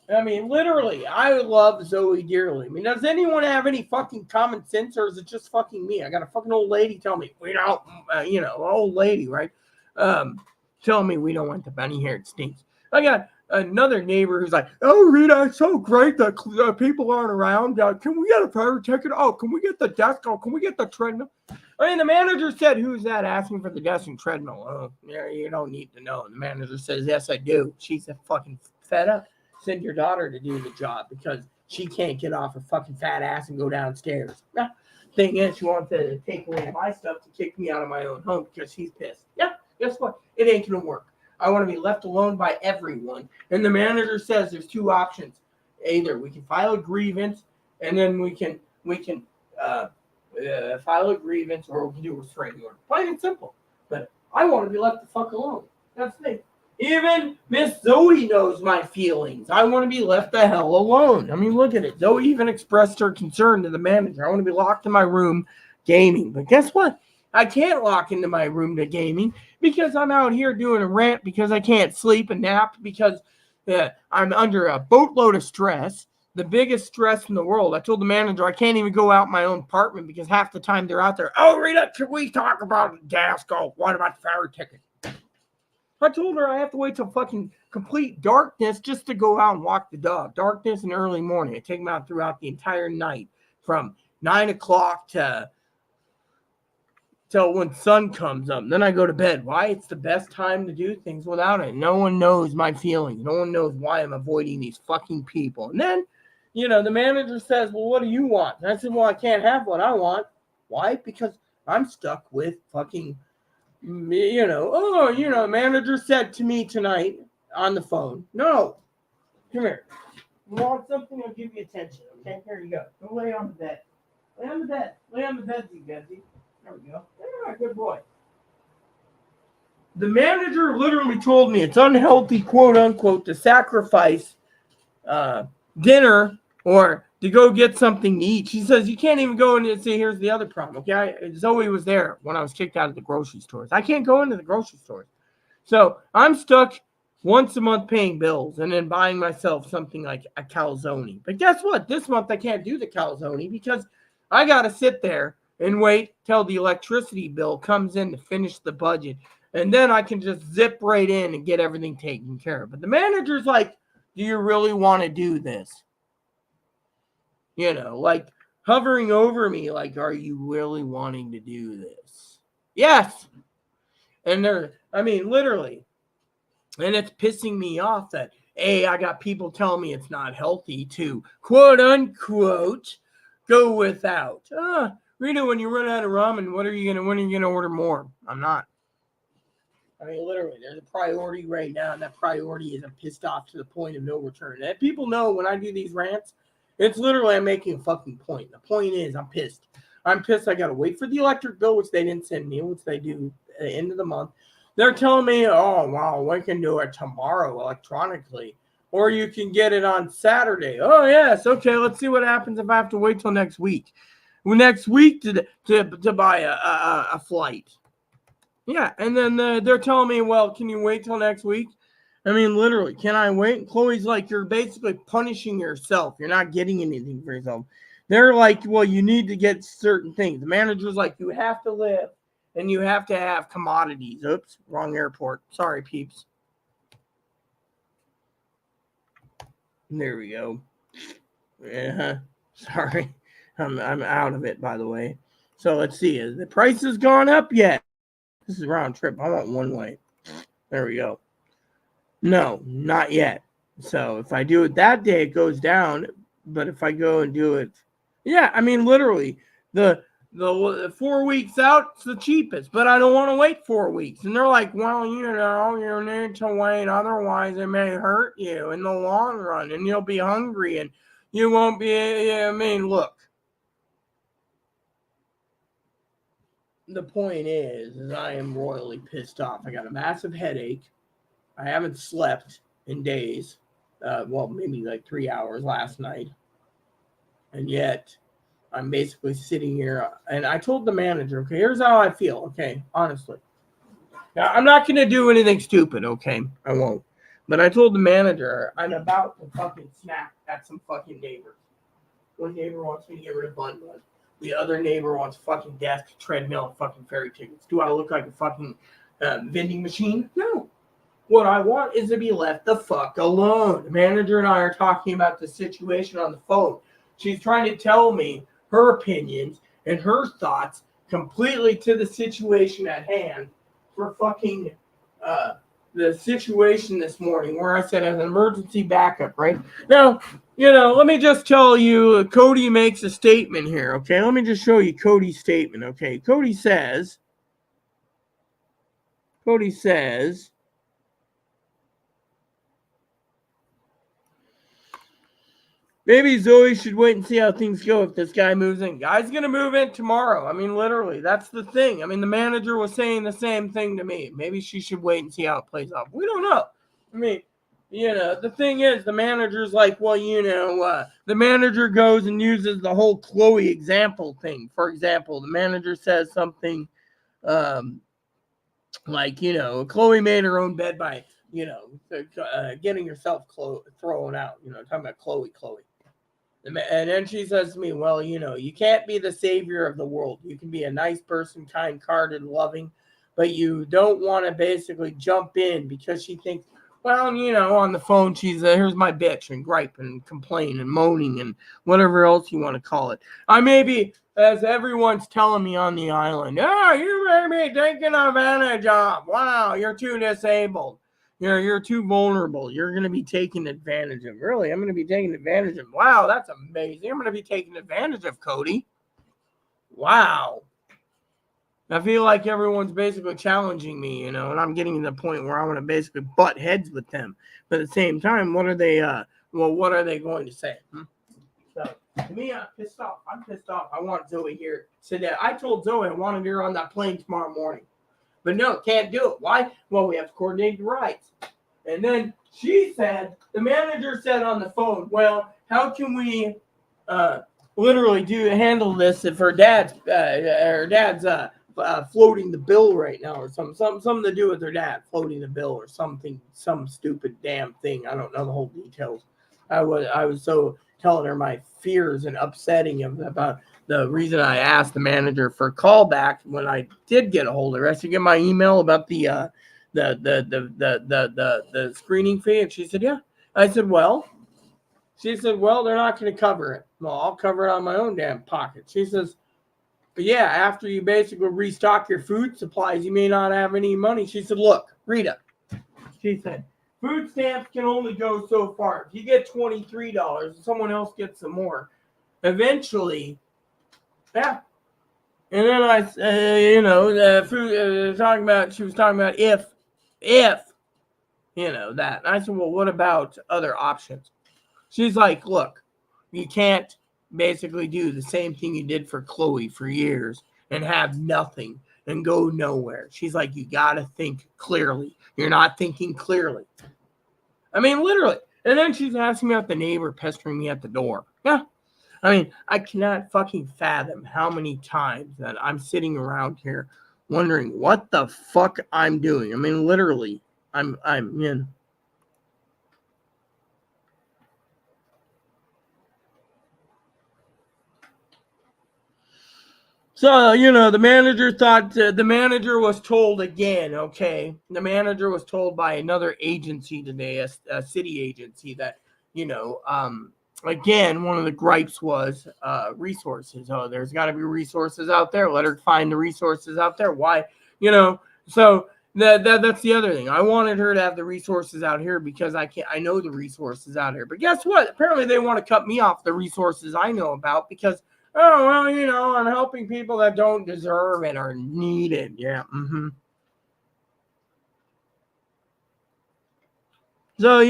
literally, I love Zoe dearly. I mean, does anyone have any fucking common sense, or is it just fucking me? I got a fucking old lady tell me, old lady, right? Tell me we don't want the bunny hair. It stinks. I got another neighbor who's like, oh, Rita, it's so great that people aren't around. Can we get a ferry ticket? Oh, can we get the desk? Oh, can we get the treadmill? I mean, the manager said, who's that asking for the desk and treadmill? Oh, yeah, you don't need to know. The manager says, yes, I do. She's fucking fed up. Send your daughter to do the job because she can't get off her fucking fat ass and go downstairs. Yeah. Thing is, she wants to take away my stuff to kick me out of my own home because she's pissed. Yeah, guess what? It ain't going to work. I want to be left alone by everyone. And the manager says there's two options. Either we can file a grievance, and then we can file a grievance, or we can do a restraining order. Plain and simple. But I want to be left the fuck alone. That's the thing. Even Miss Zoe knows my feelings. I want to be left the hell alone. I mean, look at it. Zoe even expressed her concern to the manager. I want to be locked in my room gaming. But guess what? I can't lock into my room to gaming because I'm out here doing a rant because I can't sleep and nap because I'm under a boatload of stress, the biggest stress in the world. I told the manager I can't even go out my own apartment because half the time they're out there. Oh, Rita, can we talk about gas? Oh, what about the ferry ticket? I told her I have to wait till fucking complete darkness just to go out and walk the dog. Darkness and early morning. I take him out throughout the entire night from 9 o'clock till when sun comes up. Then I go to bed. Why? It's the best time to do things without it. No one knows my feelings. No one knows why I'm avoiding these fucking people. And then, the manager says, well, what do you want? And I said, well, I can't have what I want. Why? Because I'm stuck with fucking, the manager said to me tonight on the phone, no, come here. You want something, I'll give you attention. Okay, here you go. Go lay on the bed. Lay on the bed. Lay on the bed, you Betsy. There we go. Yeah, good boy. The manager literally told me it's unhealthy, quote unquote, to sacrifice dinner or to go get something to eat. She says you can't even go in and say, here's the other problem. Okay, Zoe was there when I was kicked out of the grocery stores. I can't go into the grocery stores. So I'm stuck once a month paying bills and then buying myself something like a calzone. But guess what? This month I can't do the calzone because I got to sit there and wait till the electricity bill comes in to finish the budget. And then I can just zip right in and get everything taken care of. But the manager's like, do you really want to do this? You know, like hovering over me, like, are you really wanting to do this? Yes. And literally. And it's pissing me off that, A, I got people telling me it's not healthy to, quote unquote, go without. Rita, when you run out of ramen, when are you gonna order more? I'm not. I mean, literally, there's a priority right now, and that priority is I'm pissed off to the point of no return. And people know when I do these rants, it's literally I'm making a fucking point. The point is I'm pissed. I'm pissed I got to wait for the electric bill, which they didn't send me, which they do at the end of the month. They're telling me, oh, wow, we can do it tomorrow electronically, or you can get it on Saturday. Oh, yes, okay, let's see what happens if I have to wait till next week. Well, next week to buy a flight. Yeah, and then they're telling me, well, can you wait till next week? I mean, literally, can I wait? And Chloe's like, you're basically punishing yourself. You're not getting anything for yourself. They're like, well, you need to get certain things. The manager's like, you have to live, and you have to have commodities. Oops, wrong airport. Sorry, peeps. There we go. Yeah, sorry. I'm out of it, by the way. So let's see. Has the price has gone up yet? This is round trip. I want one way. There we go. No, not yet. So if I do it that day, it goes down. But if I go and do it, yeah, I mean, literally, the 4 weeks out, it's the cheapest. But I don't want to wait 4 weeks. And they're like, well, you need to wait. Otherwise, it may hurt you in the long run. And you'll be hungry. And you won't be, I mean, look. The point is I am royally pissed off. I got a massive headache. I haven't slept in days. Maybe like 3 hours last night. And yet, I'm basically sitting here. And I told the manager, okay, here's how I feel, okay, honestly. Now, I'm not going to do anything stupid, okay? I won't. But I told the manager, I'm about to fucking snap at some fucking neighbors. One neighbor wants me to get rid of Bun Bun. The other neighbor wants fucking desk, treadmill, and fucking ferry tickets. Do I look like a fucking vending machine? No. What I want is to be left the fuck alone. The manager and I are talking about the situation on the phone. She's trying to tell me her opinions and her thoughts completely to the situation at hand for fucking the situation this morning where I said as an emergency backup, right? Now, let me just tell you, Cody makes a statement here, okay? Let me just show you Cody's statement, okay? Cody says, maybe Zoe should wait and see how things go if this guy moves in. Guy's going to move in tomorrow. I mean, literally, that's the thing. I mean, the manager was saying the same thing to me. Maybe she should wait and see how it plays out. We don't know. I mean, the thing is, the manager's like, well, the manager goes and uses the whole Chloe example thing. For example, the manager says something like, Chloe made her own bed by, getting herself thrown out, talking about Chloe. And then she says to me, well, you can't be the savior of the world. You can be a nice person, kind-hearted, loving, but you don't want to basically jump in because she thinks, well, on the phone, she's here's my bitch and gripe and complain and moaning and whatever else you want to call it. I may be, as everyone's telling me on the island, you may be taken advantage of. Wow, you're too disabled. You're too vulnerable. You're going to be taken advantage of. Really, I'm going to be taken advantage of. Wow, that's amazing. I'm going to be taken advantage of, Cody. Wow. I feel like everyone's basically challenging me, and I'm getting to the point where I want to basically butt heads with them. But at the same time, what are they well, what are they going to say? So, to me, I'm pissed off. I want Zoe here today. I told Zoe I wanted her on that plane tomorrow morning. But no, can't do it. Why? Well, we have to coordinate the rides. And then she said, the manager said on the phone, well, how can we literally handle this if her dad's floating the bill right now, or something to do with her dad floating the bill, or something, some stupid damn thing. I don't know the whole details. I was so telling her my fears and upsetting about the reason I asked the manager for a call back when I did get a hold of her. I said, get my email about the screening fee, and she said, yeah. I said, well, they're not going to cover it. Well, I'll cover it on my own damn pocket. She says, but yeah, after you basically restock your food supplies, you may not have any money. She said, look, Rita, she said, food stamps can only go so far. If you get $23, someone else gets some more. Eventually, yeah. And then she was talking about if, that. And I said, well, what about other options? She's like, look, you can't basically do the same thing you did for Chloe for years and have nothing and go nowhere. She's like, you got to think clearly. You're not thinking clearly. I mean, literally. And then she's asking me about the neighbor pestering me at the door. Yeah. I mean, I cannot fucking fathom how many times that I'm sitting around here wondering what the fuck I'm doing. I mean, literally, I'm in. So, the manager was told again, okay? The manager was told by another agency today, a city agency, that, again, one of the gripes was resources. Oh, there's got to be resources out there. Let her find the resources out there. Why? So that's the other thing. I wanted her to have the resources out here because I know the resources out here. But guess what? Apparently they want to cut me off the resources I know about because, oh, well, I'm helping people that don't deserve and are needed. Yeah. So,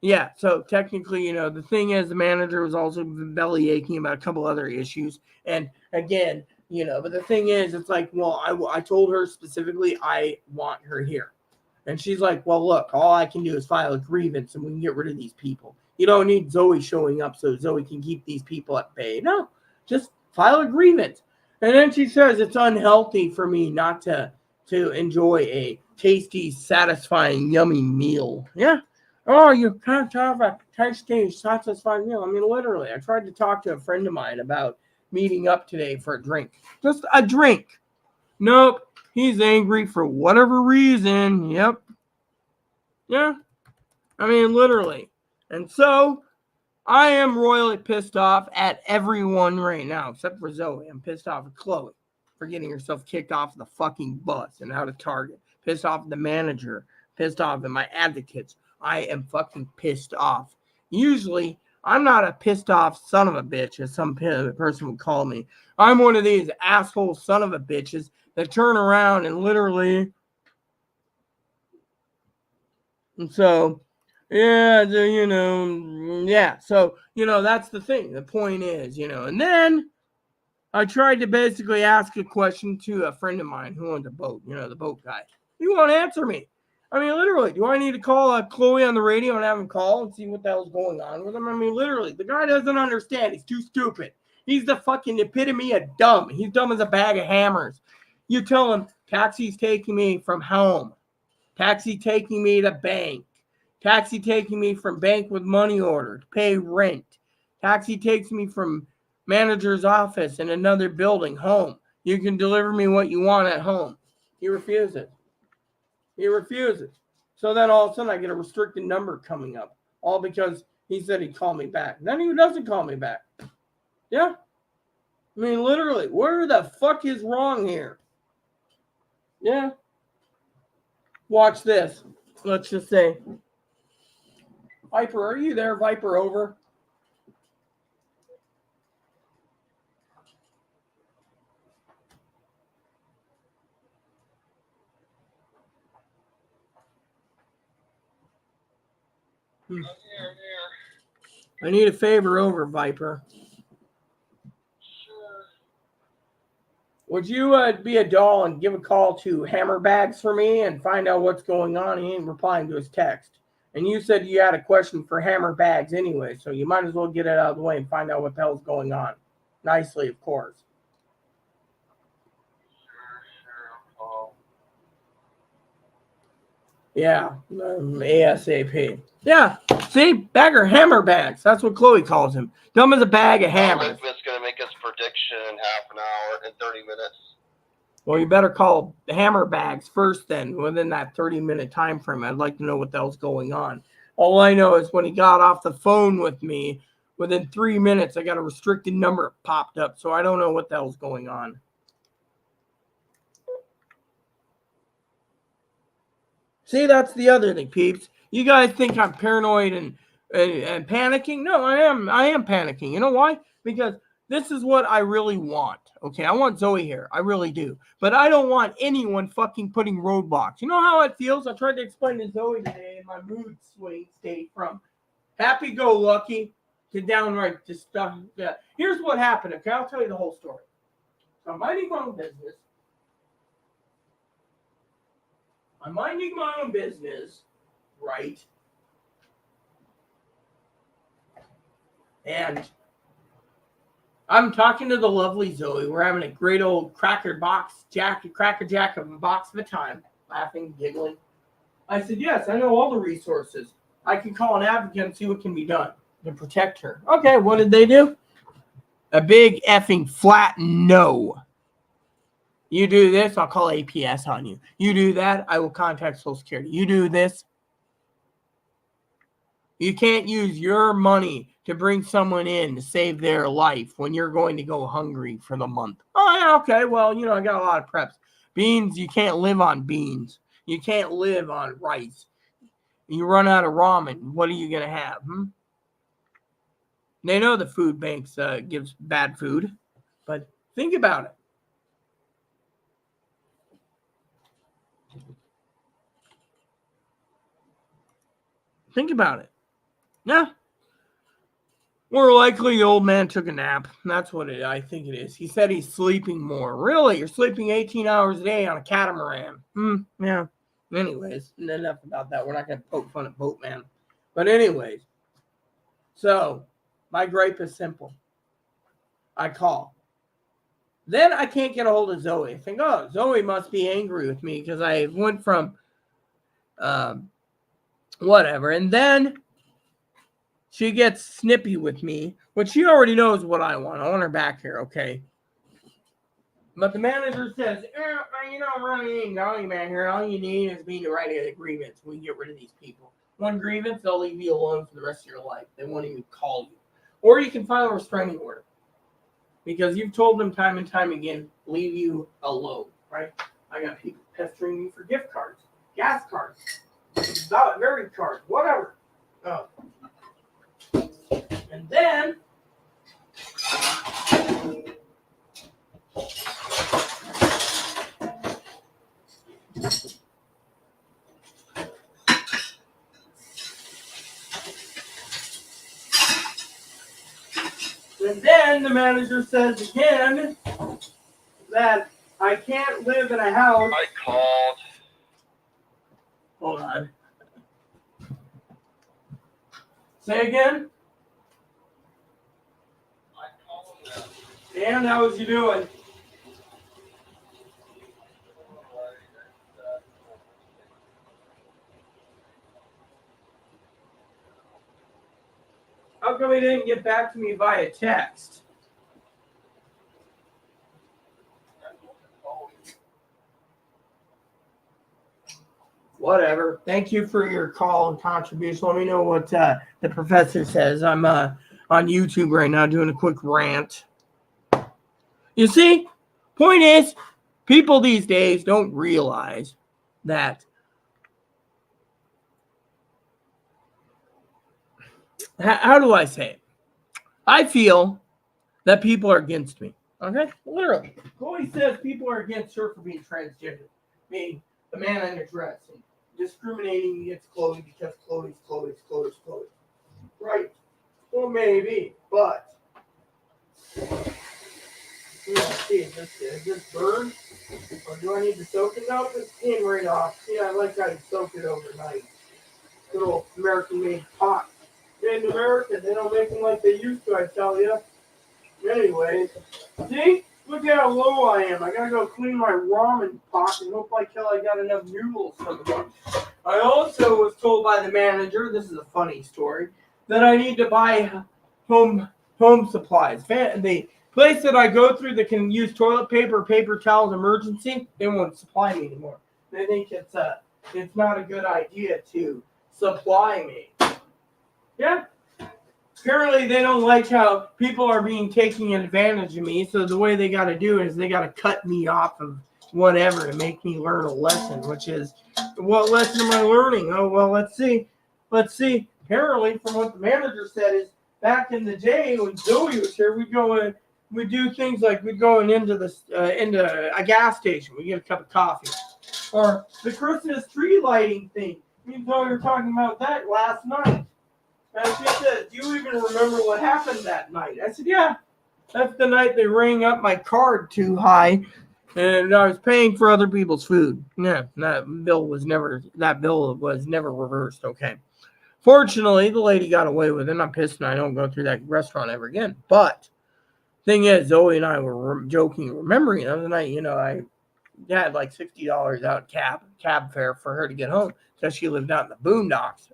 yeah, so technically, the thing is, the manager was also belly aching about a couple other issues. And again, but the thing is, it's like, well, I told her specifically I want her here. And she's like, well, look, all I can do is file a grievance and we can get rid of these people. You don't need Zoe showing up so Zoe can keep these people at bay. No, just file a grievance. And then she says it's unhealthy for me not to enjoy a tasty, satisfying, yummy meal. Yeah. Oh, you can't have a tasty, satisfying meal. I mean, literally, I tried to talk to a friend of mine about meeting up today for a drink. Just a drink. Nope. He's angry for whatever reason. Yep. Yeah. I mean, literally. And so, I am royally pissed off at everyone right now, except for Zoe. I'm pissed off at Chloe for getting herself kicked off the fucking bus and out of Target. Pissed off at the manager. Pissed off at my advocates. I am fucking pissed off. Usually, I'm not a pissed off son of a bitch, as some person would call me. I'm one of these asshole son of a bitches that turn around and literally... And so... Yeah, yeah. So, that's the thing. The point is, and then I tried to basically ask a question to a friend of mine who owns a boat, the boat guy. He won't answer me. I mean, literally, do I need to call Chloe on the radio and have him call and see what the hell's going on with him? I mean, literally, the guy doesn't understand. He's too stupid. He's the fucking epitome of dumb. He's dumb as a bag of hammers. You tell him, taxi's taking me from home. Taxi taking me to bank. Taxi taking me from bank with money order to pay rent. Taxi takes me from manager's office in another building home. You can deliver me what you want at home. He refuses. So then all of a sudden I get a restricted number coming up. All because he said he'd call me back. Then he doesn't call me back. Yeah. I mean, literally, where the fuck is wrong here? Yeah. Watch this. Let's just say... Viper, are you there? Viper, over. I need a favor over, Viper. Would you be a doll and give a call to Hammerbags for me and find out what's going on? He ain't replying to his text. And you said you had a question for Hammerbags anyway, so you might as well get it out of the way and find out what the hell's going on. Nicely, of course. Yeah, ASAP. Yeah, see, bagger Hammerbags. That's what Chloe calls him. Dumb as a bag of hammers. It's going to make us prediction in half an hour and 30 minutes. Well, you better call Hammerbags first then, within that 30-minute time frame. I'd like to know what the hell's going on. All I know is when he got off the phone with me, within 3 minutes, I got a restricted number popped up, so I don't know what the hell's going on. See, that's the other thing, peeps. You guys think I'm paranoid and panicking? No, I am panicking. You know why? Because this is what I really want. Okay, I want Zoe here. I really do. But I don't want anyone fucking putting roadblocks. You know how it feels? I tried to explain to Zoe today in my mood swing state from happy-go-lucky to downright just stuff. Yeah. Here's what happened, okay? I'll tell you the whole story. So I'm minding my own business. I'm minding my own business, right? And I'm talking to the lovely Zoe. We're having a great old cracker jack of a box of a time, laughing, giggling. I said, yes, I know all the resources. I can call an advocate and see what can be done to protect her. Okay, what did they do? A big effing flat no. You do this, I'll call APS on you. You do that, I will contact Social Security. You do this. You can't use your money to bring someone in to save their life when you're going to go hungry for the month. Oh, yeah, okay. Well, I got a lot of preps. Beans, you can't live on beans. You can't live on rice. You run out of ramen. What are you going to have? They know the food banks gives bad food, but think about it. Think about it. Yeah. More likely the old man took a nap. That's what I think it is. He said he's sleeping more. Really? You're sleeping 18 hours a day on a catamaran. Yeah. Anyways, enough about that. We're not going to poke fun at Boatman. But anyways. So, my gripe is simple. I call. Then I can't get a hold of Zoe. I think, Zoe must be angry with me because I went from whatever. And then she gets snippy with me, which she already knows what I want. I want her back here, okay? But the manager says, really ain't going back here. All you need is me to write a grievance. We get rid of these people. One grievance, they'll leave you alone for the rest of your life. They won't even call you. Or you can file a restraining order. Because you've told them time and time again, leave you alone, right? I got people pestering me for gift cards, gas cards, merit cards, whatever. And then the manager says again that I can't live in a house. I called. Hold on. Say again. I called. Dan, how was you doing? How come he didn't get back to me via text? Whatever. Thank you for your call and contribution. Let me know what the professor says. I'm on YouTube right now doing a quick rant. You see, point is, people these days don't realize that how do I say it? I feel that people are against me. Okay? Literally. Chloe says people are against her for being transgender, being the man in a dress, and discriminating against Chloe because Chloe's Chloe. maybe, but see, is this burned? Or do I need to soak it? No, just came right off. See, I like how you soak it overnight. Good old American-made pot. Made in America, they don't make them like they used to, I tell you. Anyways, see? Look at how low I am. I gotta go clean my ramen pot and hope like hell I got enough noodles for the month. I also was told by the manager, this is a funny story, that I need to buy home supplies. The place that I go through that can use toilet paper, paper towels, emergency, they won't supply me anymore. They think it's not a good idea to supply me. Yeah. Apparently they don't like how people are being taking advantage of me, so the way they got to do is they got to cut me off of whatever to make me learn a lesson, which is, what lesson am I learning? Oh, well, let's see. Apparently, from what the manager said, is back in the day when Zoe was here, we'd do things like we'd go into a gas station, we get a cup of coffee, or the Christmas tree lighting thing. We were talking about that last night. And she said, do you even remember what happened that night? I said, yeah. That's the night they rang up my card too high, and I was paying for other people's food. Yeah, that bill was never reversed. Okay. Fortunately, the lady got away with it. I'm pissed and I don't go through that restaurant ever again. But thing is, Zoe and I were joking, remembering the other night, I had like $60 out cab fare for her to get home because she lived out in the boondocks.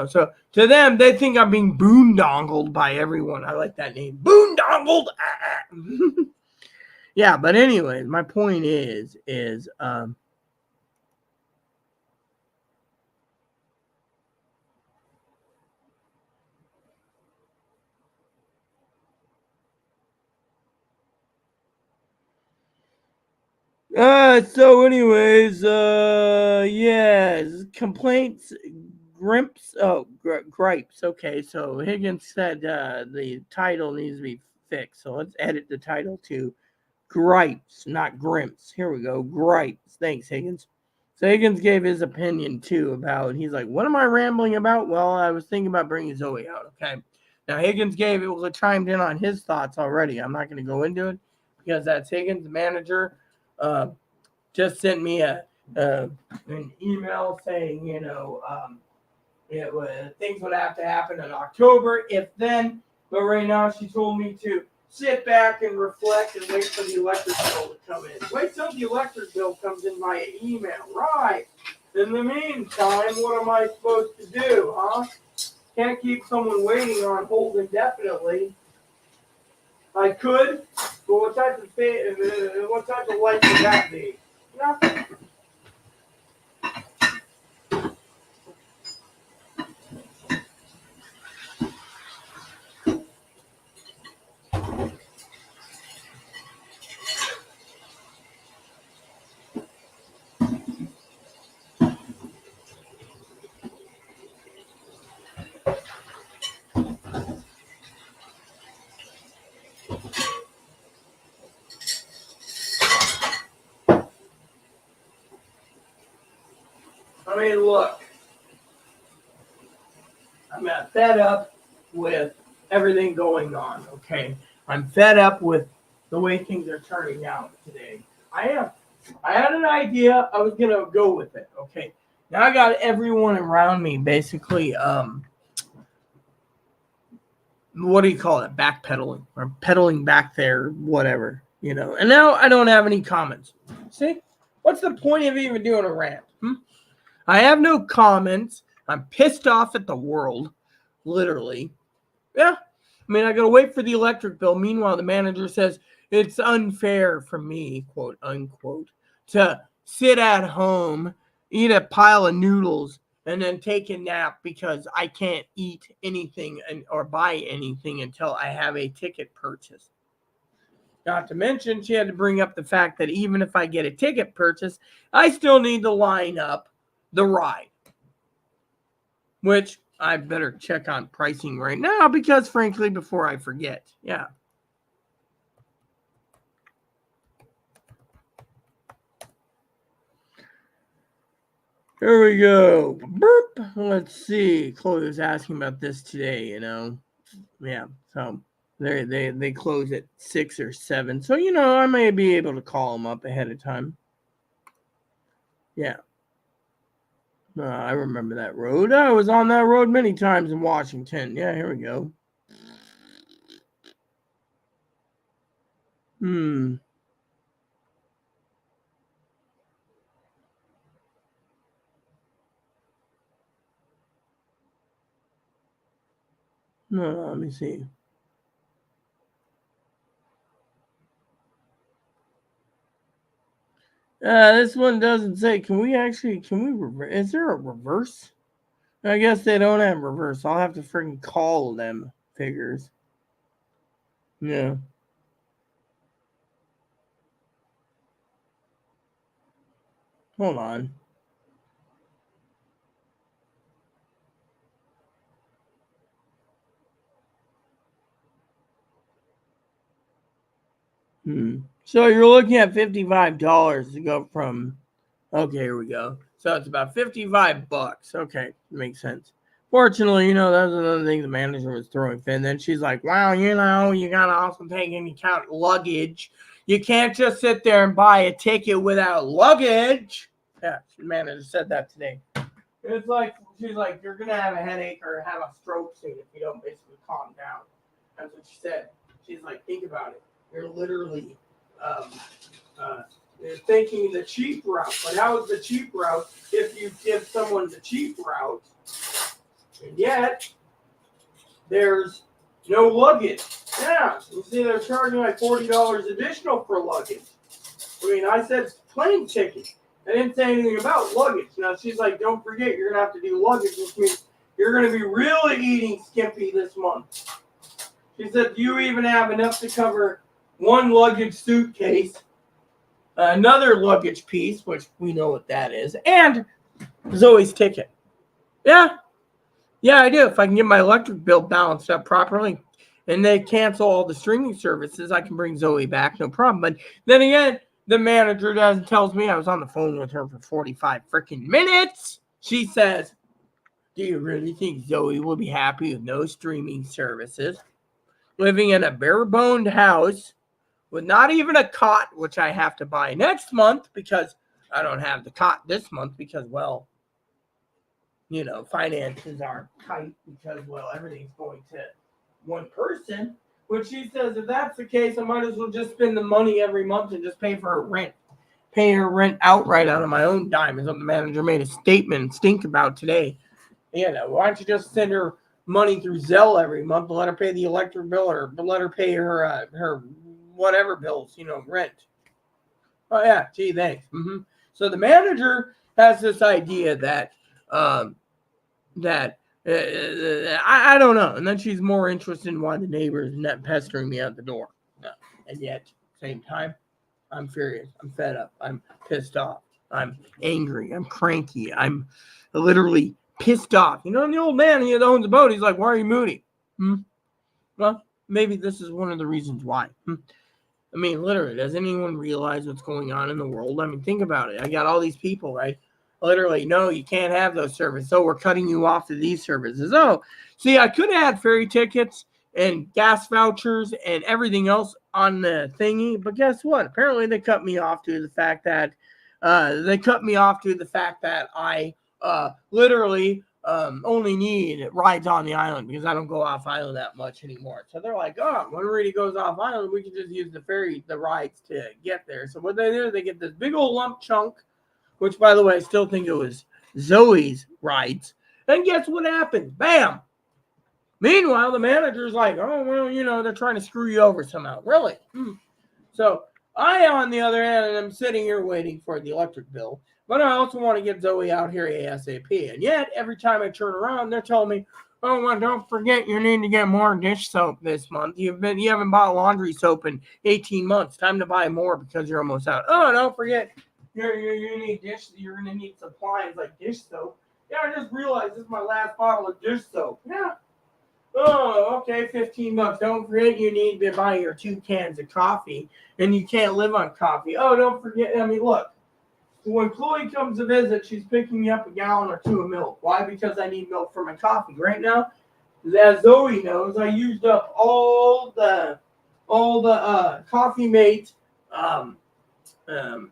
So to them, they think I'm being boondongled by everyone. I like that name. Boondongled. Yeah, but anyway, my point is yes, complaints, gripes. Okay, so Higgins said the title needs to be fixed. So let's edit the title to gripes, not grimps. Here we go, gripes. Thanks, Higgins. So Higgins gave his opinion too about. He's like, "What am I rambling about?" Well, I was thinking about bringing Zoe out. Okay, now Higgins chimed in on his thoughts already. I'm not going to go into it because that's Higgins, the manager. Just sent me an email saying, things would have to happen in October, if then. But right now, she told me to sit back and reflect and wait for the electric bill to come in. Wait till the electric bill comes in via email. Right. In the meantime, what am I supposed to do, huh? Can't keep someone waiting on hold indefinitely. I could, but what type of life would that be? Nothing. I mean, look, I'm fed up with everything going on, okay? I'm fed up with the way things are turning out today. I am. I had an idea. I was going to go with it, okay? Now I got everyone around me basically, what do you call it? Backpedaling or pedaling back there, whatever, And now I don't have any comments. See? What's the point of even doing a rant? I have no comments. I'm pissed off at the world, literally. Yeah. I mean, I got to wait for the electric bill. Meanwhile, the manager says it's unfair for me, quote unquote, to sit at home, eat a pile of noodles, and then take a nap because I can't eat anything or buy anything until I have a ticket purchase. Not to mention, she had to bring up the fact that even if I get a ticket purchase, I still need to line up the ride, which I better check on pricing right now because, frankly, before I forget. Yeah. Here we go. Burp. Let's see. Chloe was asking about this today, Yeah, so they close at 6 or 7. So I may be able to call them up ahead of time. Yeah. I remember that road. I was on that road many times in Washington. Yeah, here we go. No, let me see. This one doesn't say. Can we reverse? Is there a reverse? I guess they don't have reverse. I'll have to freaking call them figures. Yeah. Hold on. So you're looking at $55 to go from. Okay, here we go. So it's about $55. Okay, makes sense. Fortunately, that was another thing the manager was throwing fit. And then she's like, "Wow, you gotta also take into account luggage. You can't just sit there and buy a ticket without luggage." Yeah, the manager said that today. It's like she's like, "You're gonna have a headache or have a stroke soon if you don't basically calm down." That's what she said. She's like, "Think about it. You're literally you're thinking the cheap route. But how is the cheap route if you give someone the cheap route, and yet there's no luggage?" Yeah, you see, they're charging like $40 additional for luggage. I mean, I said plane ticket. I didn't say anything about luggage. Now she's like, "Don't forget, you're gonna have to do luggage, which means you're gonna be really eating skimpy this month." She said, "Do you even have enough to cover one luggage suitcase, another luggage piece," which we know what that is, and Zoe's ticket? Yeah, I do. If I can get my electric bill balanced up properly and they cancel all the streaming services, I can bring Zoe back, no problem. But then again, the manager tells me, I was on the phone with her for 45 freaking minutes. She says, "Do you really think Zoe will be happy with no streaming services? Living in a bare-boned house with not even a cot, which I have to buy next month because I don't have the cot this month because, well, finances are tight because, well, everything's going to one person." Which she says, if that's the case, I might as well just spend the money every month and just pay for her rent. Pay her rent outright out of my own dime, is what the manager made a statement and stink about today. Why don't you just send her money through Zelle every month and let her pay the electric bill or let her pay her whatever bills, rent. Oh, yeah, gee, thanks. So the manager has this idea that I don't know. And then she's more interested in why the neighbor is not pestering me at the door. And yet, same time, I'm furious. I'm fed up. I'm pissed off. I'm angry. I'm cranky. I'm literally pissed off. And the old man that owns the boat, he's like, "Why are you moody?" Well, maybe this is one of the reasons why. I mean, literally, does anyone realize what's going on in the world? I mean, think about it. I got all these people, right? Literally, no, you can't have those services. So we're cutting you off to these services. Oh, see, I could have had ferry tickets and gas vouchers and everything else on the thingy, but guess what? Apparently, they cut me off to the fact that I literally only need rides on the island because I don't go off island that much anymore. So they're like, "Oh, when Rudy goes off island, we can just use the rides to get there." So what they do, they get this big old lump chunk, which, by the way, I still think it was Zoe's rides. And guess what happened? Bam! Meanwhile, the manager's like, "Oh, well, they're trying to screw you over somehow." Really? So I, on the other hand, am sitting here waiting for the electric bill, but I also want to get Zoe out here ASAP. And yet, every time I turn around, they're telling me, "Oh, well, don't forget, you need to get more dish soap this month. You haven't bought laundry soap in 18 months. Time to buy more because you're almost out. Oh, don't forget, you need dish. You're gonna need supplies like dish soap. Yeah, I just realized this is my last bottle of dish soap. Yeah." "Oh, okay, $15. Don't forget you need to buy your 2 cans of coffee, and you can't live on coffee. Oh, don't forget." I mean, look, when Chloe comes to visit, she's picking me up a gallon or 2 of milk. Why? Because I need milk for my coffee. Right now, As Zoe knows, I used up all the Coffee Mate um, um,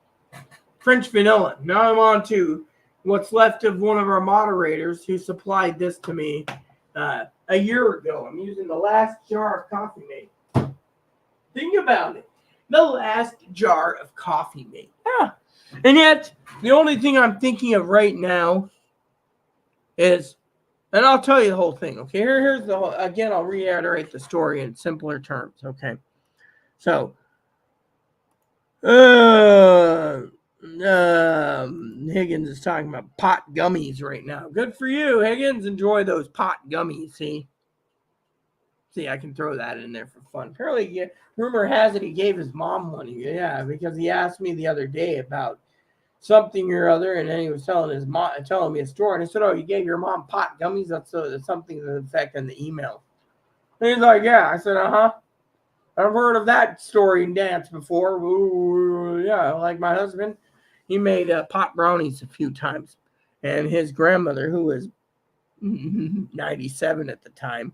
French vanilla. Now I'm on to what's left of one of our moderators who supplied this to me a year ago. I'm using the last jar of Coffee Mate. Think about it. The last jar of Coffee Mate. Yeah. And yet, the only thing I'm thinking of right now is, and I'll tell you the whole thing, okay? Here's the whole, again, I'll reiterate the story in simpler terms, okay? So, Higgins is talking about pot gummies right now. Good for you, Higgins. Enjoy those pot gummies, see? See, I can throw that in there for fun. Apparently, yeah, rumor has it he gave his mom money. Yeah, because he asked me the other day about something or other, and then he was telling me a story, and I said, "Oh, you gave your mom pot gummies? That's something to the effect in the email." And he's like, "Yeah." I said, "Uh-huh. I've heard of that story and dance before. Ooh, yeah, like my husband, he made pot brownies a few times, and his grandmother, who was 97 at the time,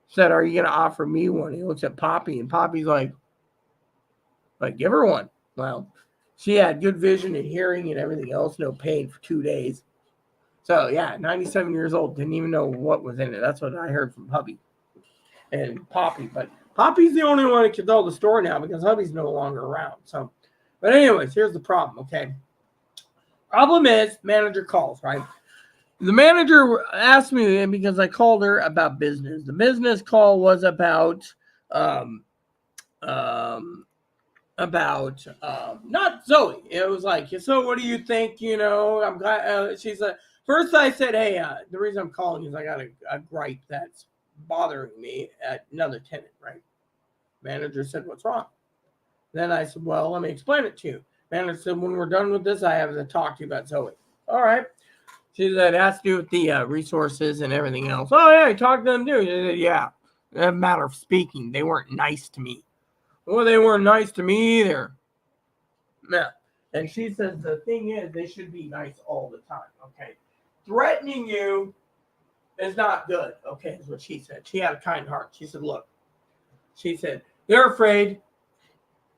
said, "Are you going to offer me one?" He looks at Poppy, and Poppy's like, give her one. Well, she had good vision and hearing and everything else, no pain for 2 days. So, yeah, 97 years old, didn't even know what was in it. That's what I heard from hubby and Poppy. But Poppy's the only one that can tell the story now because hubby's no longer around. So, but anyways, here's the problem, okay? Problem is, manager calls, right? The manager asked me because I called her about business. The business call was about um, not Zoe. It was like, so what do you think? I'm glad. She's like, first I said, hey, the reason I'm calling is I got a gripe that's bothering me at another tenant, right? Manager said, what's wrong? Then I said, well, let me explain it to you. Manager said, when we're done with this, I have to talk to you about Zoe. All right. She said, it has to do with the resources and everything else. Oh, yeah, talk to them too. She said, yeah. A matter of speaking, they weren't nice to me. Well, they weren't nice to me either. No. And she says the thing is, they should be nice all the time. Okay. Threatening you is not good. Okay, is what she said. She had a kind heart. She said, look, she said, they're afraid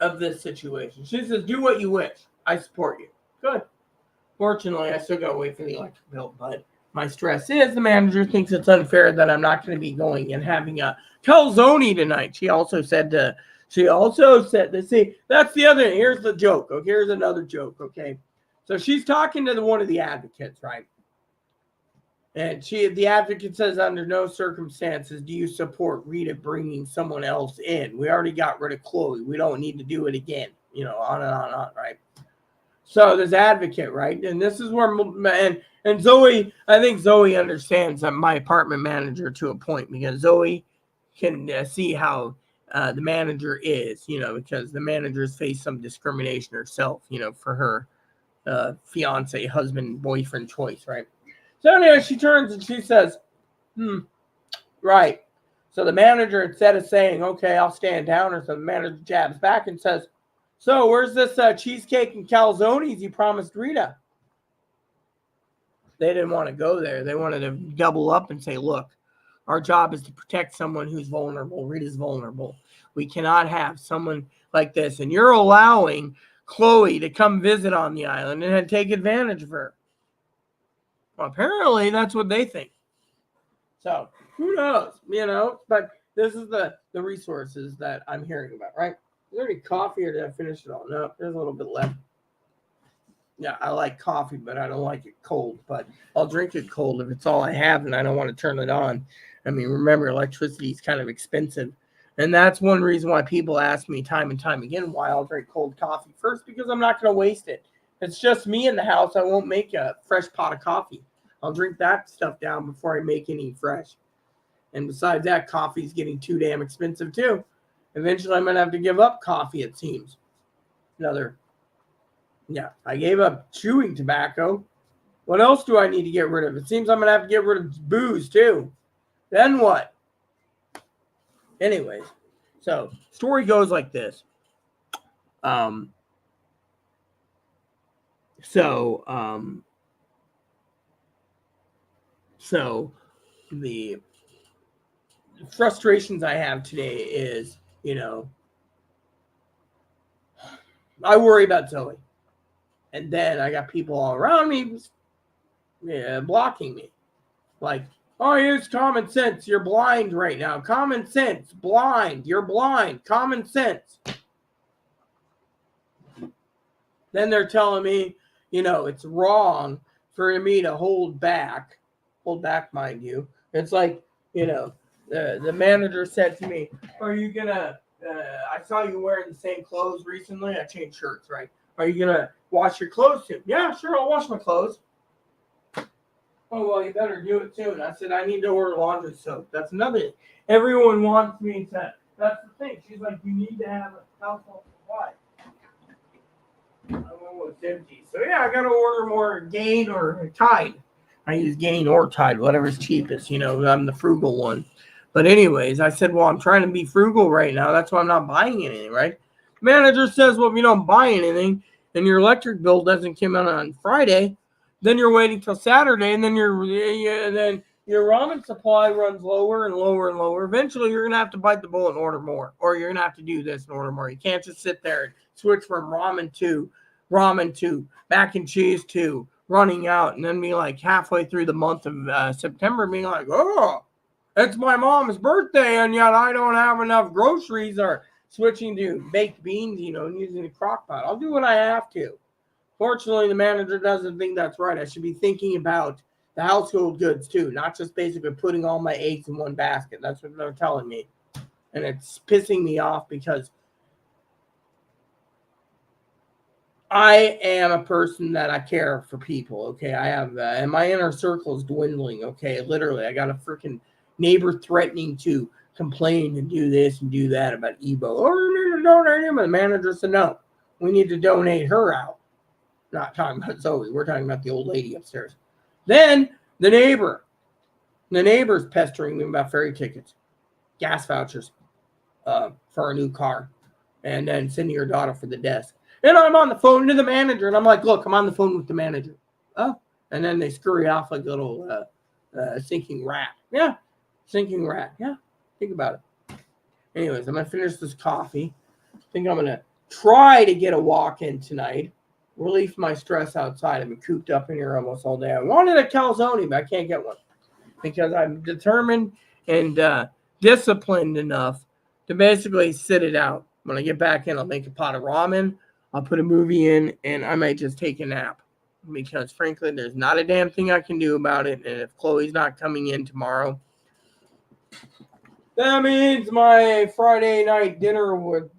of this situation. She says, do what you wish. I support you. Good. Fortunately, I still got to wait for the electric bill, but my stress is the manager thinks it's unfair that I'm not going to be going and having a calzone tonight. She also said, see, that's the other, here's the joke. Okay, here's another joke, okay? So she's talking to one of the advocates, right? And the advocate says, under no circumstances do you support Rita bringing someone else in. We already got rid of Chloe. We don't need to do it again. On and on and on, right? So there's advocate, right? And this is where, and Zoe, I think Zoe understands my apartment manager to a point because Zoe can see how the manager is, because the manager's faced some discrimination herself, for her fiance, husband, boyfriend choice, right? So anyway, she turns and she says, right. So the manager, instead of saying, okay, I'll stand down, or so the manager jabs back and says, so where's this cheesecake and calzones you promised Rita? They didn't want to go there. They wanted to double up and say, look, our job is to protect someone who's vulnerable. Rita's vulnerable. We cannot have someone like this. And you're allowing Chloe to come visit on the island and take advantage of her. Well, apparently that's what they think. So who knows, but this is the resources that I'm hearing about, right? Is there any coffee or did I finish it all? No, there's a little bit left. Yeah, I like coffee, but I don't like it cold. But I'll drink it cold if it's all I have and I don't want to turn it on. I mean, remember, electricity is kind of expensive. And that's one reason why people ask me time and time again why I'll drink cold coffee first, because I'm not going to waste it. If it's just me in the house, I won't make a fresh pot of coffee. I'll drink that stuff down before I make any fresh. And besides that, coffee's getting too damn expensive too. Eventually, I'm going to have to give up coffee, it seems. I gave up chewing tobacco. What else do I need to get rid of? It seems I'm going to have to get rid of booze too. Then what? Anyways, so story goes like this. So, the frustrations I have today is, I worry about Zoe. And then I got people all around me blocking me. Like, oh, use common sense. You're blind right now. Common sense. Blind. You're blind. Common sense. Then they're telling me, it's wrong for me to hold back. Hold back, mind you. It's like, the manager said to me, are you going to, I saw you wearing the same clothes recently. I changed shirts, right? Are you going to wash your clothes soon? Yeah, sure, I'll wash my clothes. Oh, well, you better do it soon. I said, I need to order laundry soap. That's another thing. Everyone wants me to, that's the thing. She's like, you need to have a household supply. I'm almost empty. So, yeah, I got to order more Gain or Tide. I use Gain or Tide, whatever's cheapest. I'm the frugal one. But anyways, I said, well, I'm trying to be frugal right now. That's why I'm not buying anything, right? Manager says, well, if you don't buy anything and your electric bill doesn't come out on Friday, then you're waiting till Saturday, and then your ramen supply runs lower and lower and lower. Eventually, you're going to have to bite the bullet and order more, or you're going to have to do this and order more. You can't just sit there and switch from ramen to mac and cheese to running out, and then be like halfway through the month of September being like, oh, it's my mom's birthday, and yet I don't have enough groceries, or switching to baked beans, and using a crock pot. I'll do what I have to. Fortunately, the manager doesn't think that's right. I should be thinking about the household goods too, not just basically putting all my eggs in one basket. That's what they're telling me. And it's pissing me off because I am a person that I care for people, okay? I have, and my inner circle is dwindling, okay? Literally, I got a freaking neighbor threatening to complain and do this and do that about Ebo. Oh, you need to donate him. And the manager said, no, we need to donate her out. Not talking about Zoe. We're talking about the old lady upstairs. Then the neighbor's pestering me about ferry tickets, gas vouchers for a new car, and then sending her daughter for the desk. And I'm on the phone to the manager, and I'm like, look, I'm on the phone with the manager. Oh, and then they scurry off like a little sinking rat. Yeah, sinking rat. Yeah, think about it. Anyways, I'm going to finish this coffee. I think I'm going to try to get a walk in tonight. Relieve my stress outside. I've been cooped up in here almost all day. I wanted a calzone, but I can't get one because I'm determined and disciplined enough to basically sit it out. When I get back in, I'll make a pot of ramen. I'll put a movie in, and I might just take a nap because, frankly, there's not a damn thing I can do about it. And if Chloe's not coming in tomorrow, that means my Friday night dinner with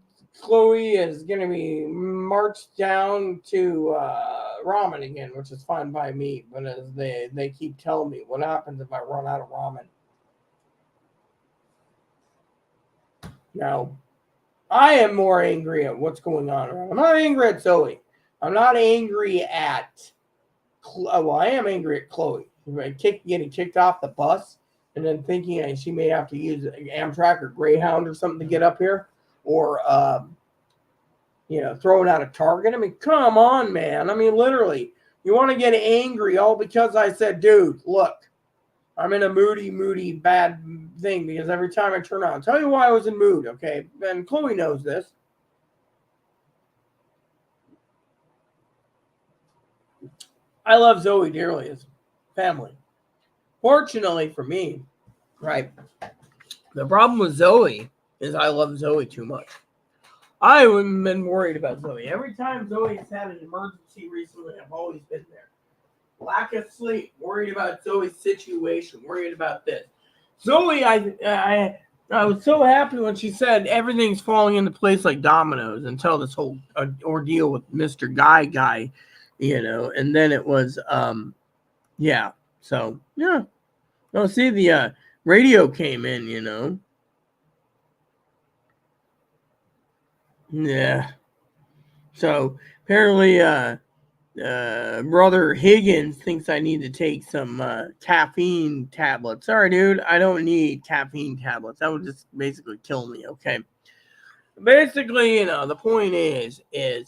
Chloe is going to be marched down to ramen again, which is fine by me. But as they keep telling me, what happens if I run out of ramen? Now, I am more angry at what's going on around. I'm not angry at Zoe. I'm not angry at, I am angry at Chloe. Getting kicked off the bus and then thinking she may have to use Amtrak or Greyhound or something to get up here. Or, throwing out a Target. I mean, come on, man. I mean, literally, you want to get angry all because I said, dude, look, I'm in a moody, bad thing because every time I turn around, I'll tell you why I was in mood, okay? And Chloe knows this. I love Zoe dearly as family. Fortunately for me, right, the problem with Zoe is I love Zoe too much. I haven't been worried about Zoe. Every time Zoe's had an emergency recently, I've always been there. Lack of sleep, worried about Zoe's situation, worried about this. Zoe, I was so happy when she said everything's falling into place like dominoes until this whole ordeal with Mr. Guy, and then it was, yeah. So, yeah. No, see, the radio came in, Yeah. So apparently, Brother Higgins thinks I need to take some caffeine tablets. Sorry, dude, I don't need caffeine tablets. That would just basically kill me. Okay. Basically, the point is, and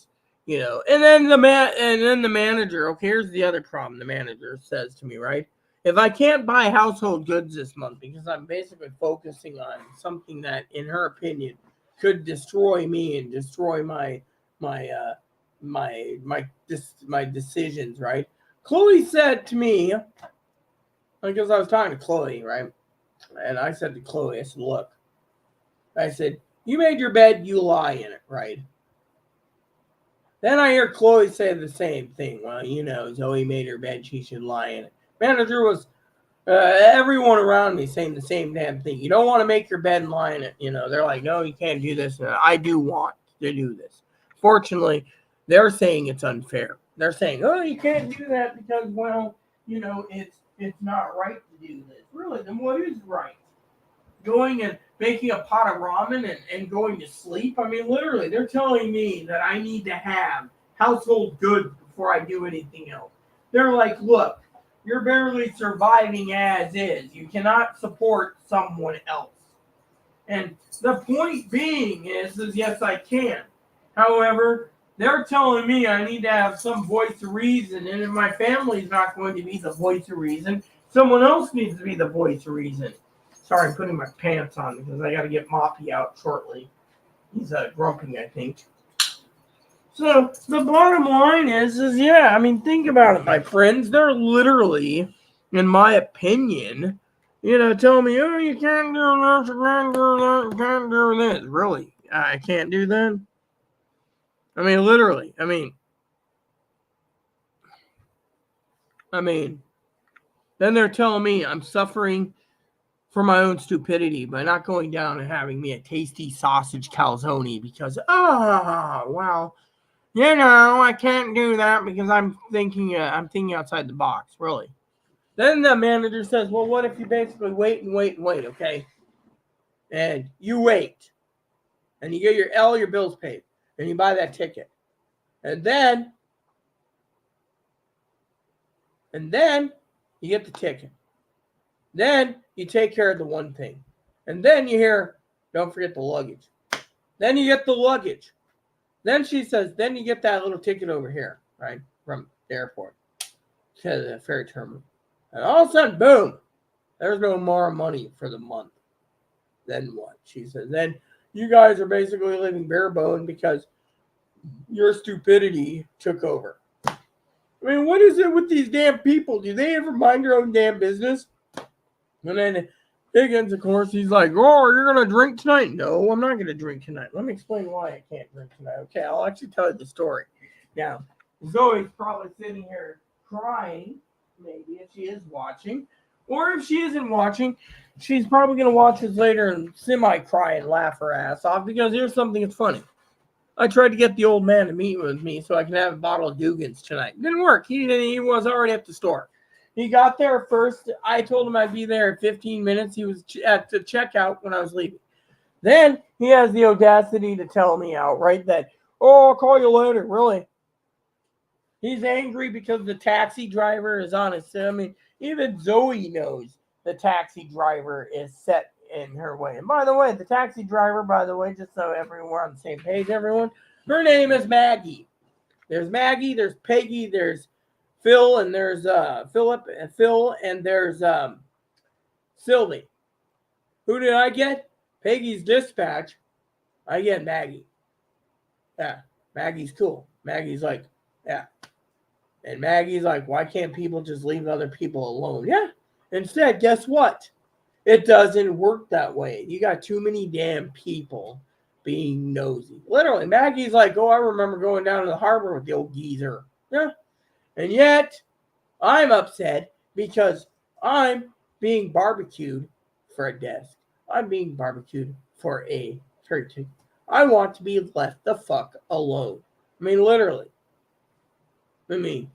then the manager. Okay, here's the other problem. The manager says to me, right? if I can't buy household goods this month because I'm basically focusing on something that, in her opinion, could destroy me and destroy my decisions, right? Chloe said to me, because I was talking to Chloe, right? And I said to Chloe, I said, look, I said, you made your bed, you lie in it, right? Then I hear Chloe say the same thing. Well, Zoe made her bed, she should lie in it. Manager was everyone around me saying the same damn thing. You don't want to make your bed and lie in it. They're like, no, you can't do this. And I do want to do this. Fortunately, they're saying it's unfair. They're saying, oh, you can't do that because, well, it's not right to do this. Really, then what is right? Going and making a pot of ramen and going to sleep? I mean, literally, they're telling me that I need to have household goods before I do anything else. They're like, look, you're barely surviving as is. You cannot support someone else. And the point being is yes, I can. However, they're telling me I need to have some voice of reason, and if my family's not going to be the voice of reason, someone else needs to be the voice of reason. Sorry, I'm putting my pants on because I got to get Moppy out shortly. He's grumping, I think. So the bottom line is yeah, I mean, think about it, my friends. They're literally, in my opinion, telling me, oh, you can't do this, you can't do that, you can't do this. Really? I can't do that? I mean, literally. I mean, then they're telling me I'm suffering for my own stupidity by not going down and having me a tasty sausage calzone because, well, I can't do that because I'm thinking outside the box, really. Then the manager says, well, what if you basically wait, okay? And you wait. And you get all your bills paid. And you buy that ticket. And then you get the ticket. Then you take care of the one thing. And then you hear, don't forget the luggage. Then you get the luggage. Then she says, then you get that little ticket over here, right, from the airport to the ferry terminal. And all of a sudden, boom, there's no more money for the month. Then what? She says, then you guys are basically living bare bone because your stupidity took over. I mean, what is it with these damn people? Do they ever mind their own damn business? And then Higgins, of course, he's like, oh, you're going to drink tonight? No, I'm not going to drink tonight. Let me explain why I can't drink tonight. Okay, I'll actually tell you the story. Now, Zoe's probably sitting here crying, maybe, if she is watching. Or if she isn't watching, she's probably going to watch this later and semi-cry and laugh her ass off because here's something that's funny. I tried to get the old man to meet with me so I can have a bottle of Dugan's tonight. Didn't work. He was already at the store. He got there first. I told him I'd be there in 15 minutes. He was at the checkout when I was leaving. Then he has the audacity to tell me outright that, oh, I'll call you later. Really? He's angry because the taxi driver is on his. I mean, even Zoe knows the taxi driver is set in her way. And by the way, the taxi driver, just so everyone on the same page, everyone, her name is Maggie. There's Maggie, there's Peggy, there's Phil, and there's Philip, and Phil, and there's Sylvie. Who did I get? Peggy's dispatch. I get Maggie. Yeah, Maggie's cool. Maggie's like, yeah. And Maggie's like, why can't people just leave other people alone? Yeah. Instead, guess what? It doesn't work that way. You got too many damn people being nosy. Literally, Maggie's like, oh, I remember going down to the harbor with the old geezer. Yeah. And yet, I'm upset because I'm being barbecued for a desk. I'm being barbecued for a turkey. I want to be left the fuck alone. I mean, literally. I mean,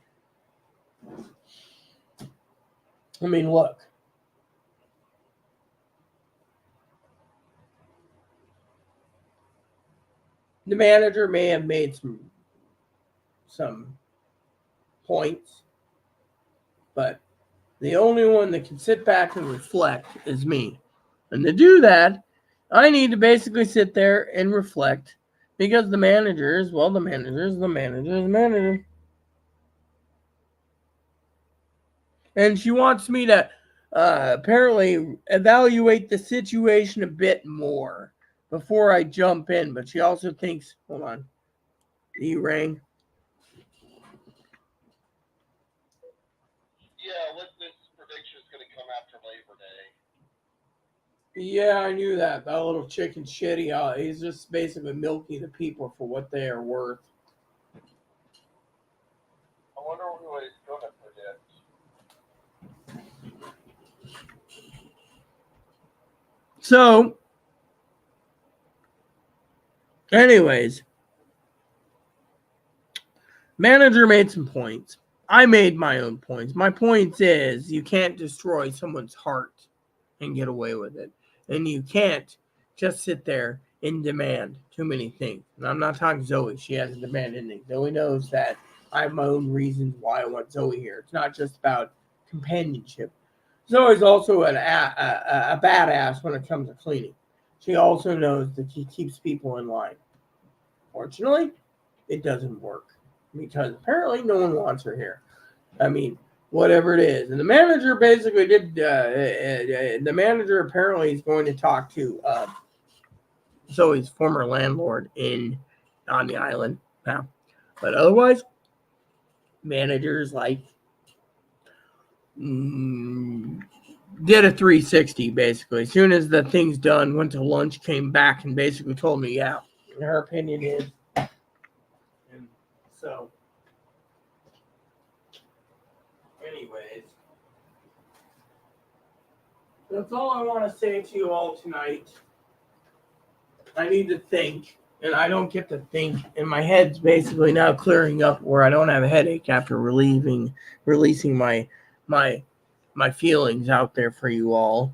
look. The manager may have made some points, but the only one that can sit back and reflect is me. And to do that, I need to basically sit there and reflect because the manager is the manager. And she wants me to apparently evaluate the situation a bit more before I jump in. But she also thinks, hold on, he rang. Yeah, this prediction is going to come after Labor Day. Yeah, I knew that. That little chicken shitty. He's just basically milking the people for what they are worth. I wonder what he's going to predict. So, anyways, manager made some points. I made my own points. My point is you can't destroy someone's heart and get away with it. And you can't just sit there and demand too many things. And I'm not talking Zoe. She hasn't demanded anything. Zoe knows that I have my own reasons why I want Zoe here. It's not just about companionship. Zoe's also a badass when it comes to cleaning. She also knows that she keeps people in line. Fortunately, it doesn't work because apparently no one wants her here. I mean, whatever it is. And the manager basically did, the manager apparently is going to talk to Zoe's former landlord on the island now. But otherwise, managers like did a 360 basically. As soon as the thing's done, went to lunch, came back, and basically told me, yeah, her opinion is. And so, anyways, that's all I want to say to you all tonight. I need to think, and I don't get to think, and my head's basically now clearing up where I don't have a headache after releasing my feelings out there for you all.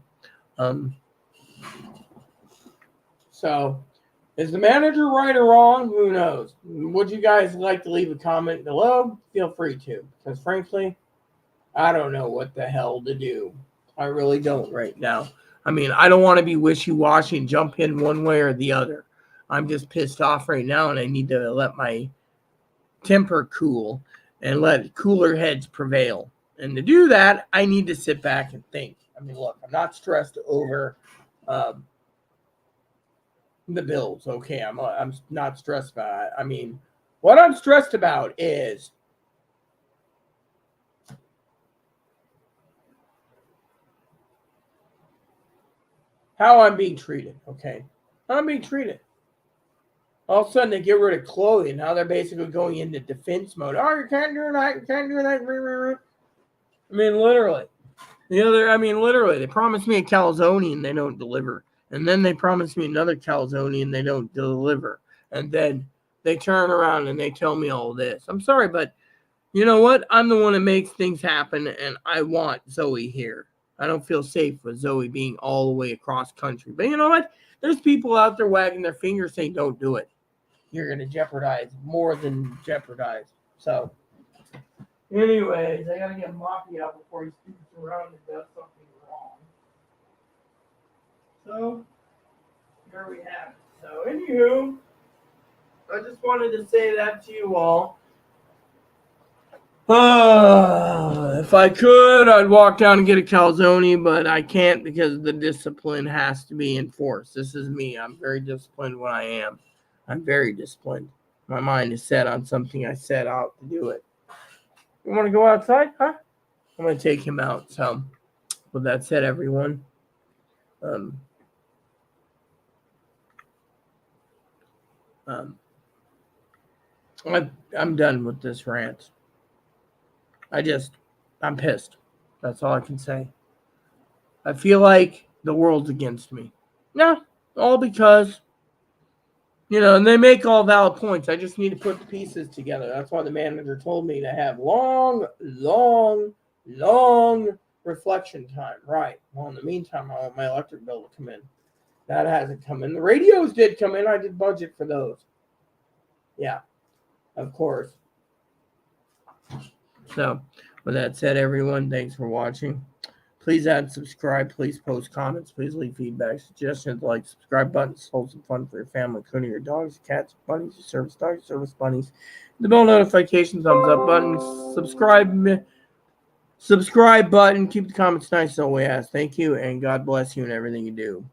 So, is the manager right or wrong? Who knows? Would you guys like to leave a comment below? Feel free to, because frankly, I don't know what the hell to do. I really don't right now. I mean, I don't want to be wishy-washy and jump in one way or the other. I'm just pissed off right now, and I need to let my temper cool and let cooler heads prevail. And to do that, I need to sit back and think. I mean, look, I'm not stressed over the bills. Okay, I'm not stressed about it. I mean, what I'm stressed about is how I'm being treated. Okay, how I'm being treated. All of a sudden, they get rid of Chloe, and now they're basically going into defense mode. Oh, you can't do that. You can't do that. I mean, literally. Literally, they promised me a calzone and they don't deliver. And then they promised me another calzone and they don't deliver. And then they turn around and they tell me all this. I'm sorry, but you know what? I'm the one that makes things happen, and I want Zoe here. I don't feel safe with Zoe being all the way across country. But you know what? There's people out there wagging their fingers saying, don't do it. You're going to jeopardize more than jeopardize. So, anyways, I got to get Moppy out before he speaks around and does something wrong. So, there we have it. So, anywho, I just wanted to say that to you all. If I could, I'd walk down and get a calzone, but I can't because the discipline has to be enforced. This is me. I'm very disciplined when I am. I'm very disciplined. My mind is set on something I set out to do it. You want to go outside? Huh? I'm going to take him out. So, with that said, everyone, I'm done with this rant. I'm pissed. That's all I can say. I feel like the world's against me. No, all because, and they make all valid points. I just need to put the pieces together. That's why the manager told me to have long reflection time. Right. Well, in the meantime, I want my electric bill to come in. That hasn't come in. The radios did come in. I did budget for those. Yeah, of course. So, with that said, everyone, thanks for watching. Please add, subscribe. Please post comments. Please leave feedback, suggestions, like, subscribe buttons. Hold some fun for your family, including your dogs, cats, bunnies, your service dogs, service bunnies. The bell notifications, thumbs up buttons. Subscribe subscribe button. Keep the comments nice, always. Thank you, and God bless you in everything you do.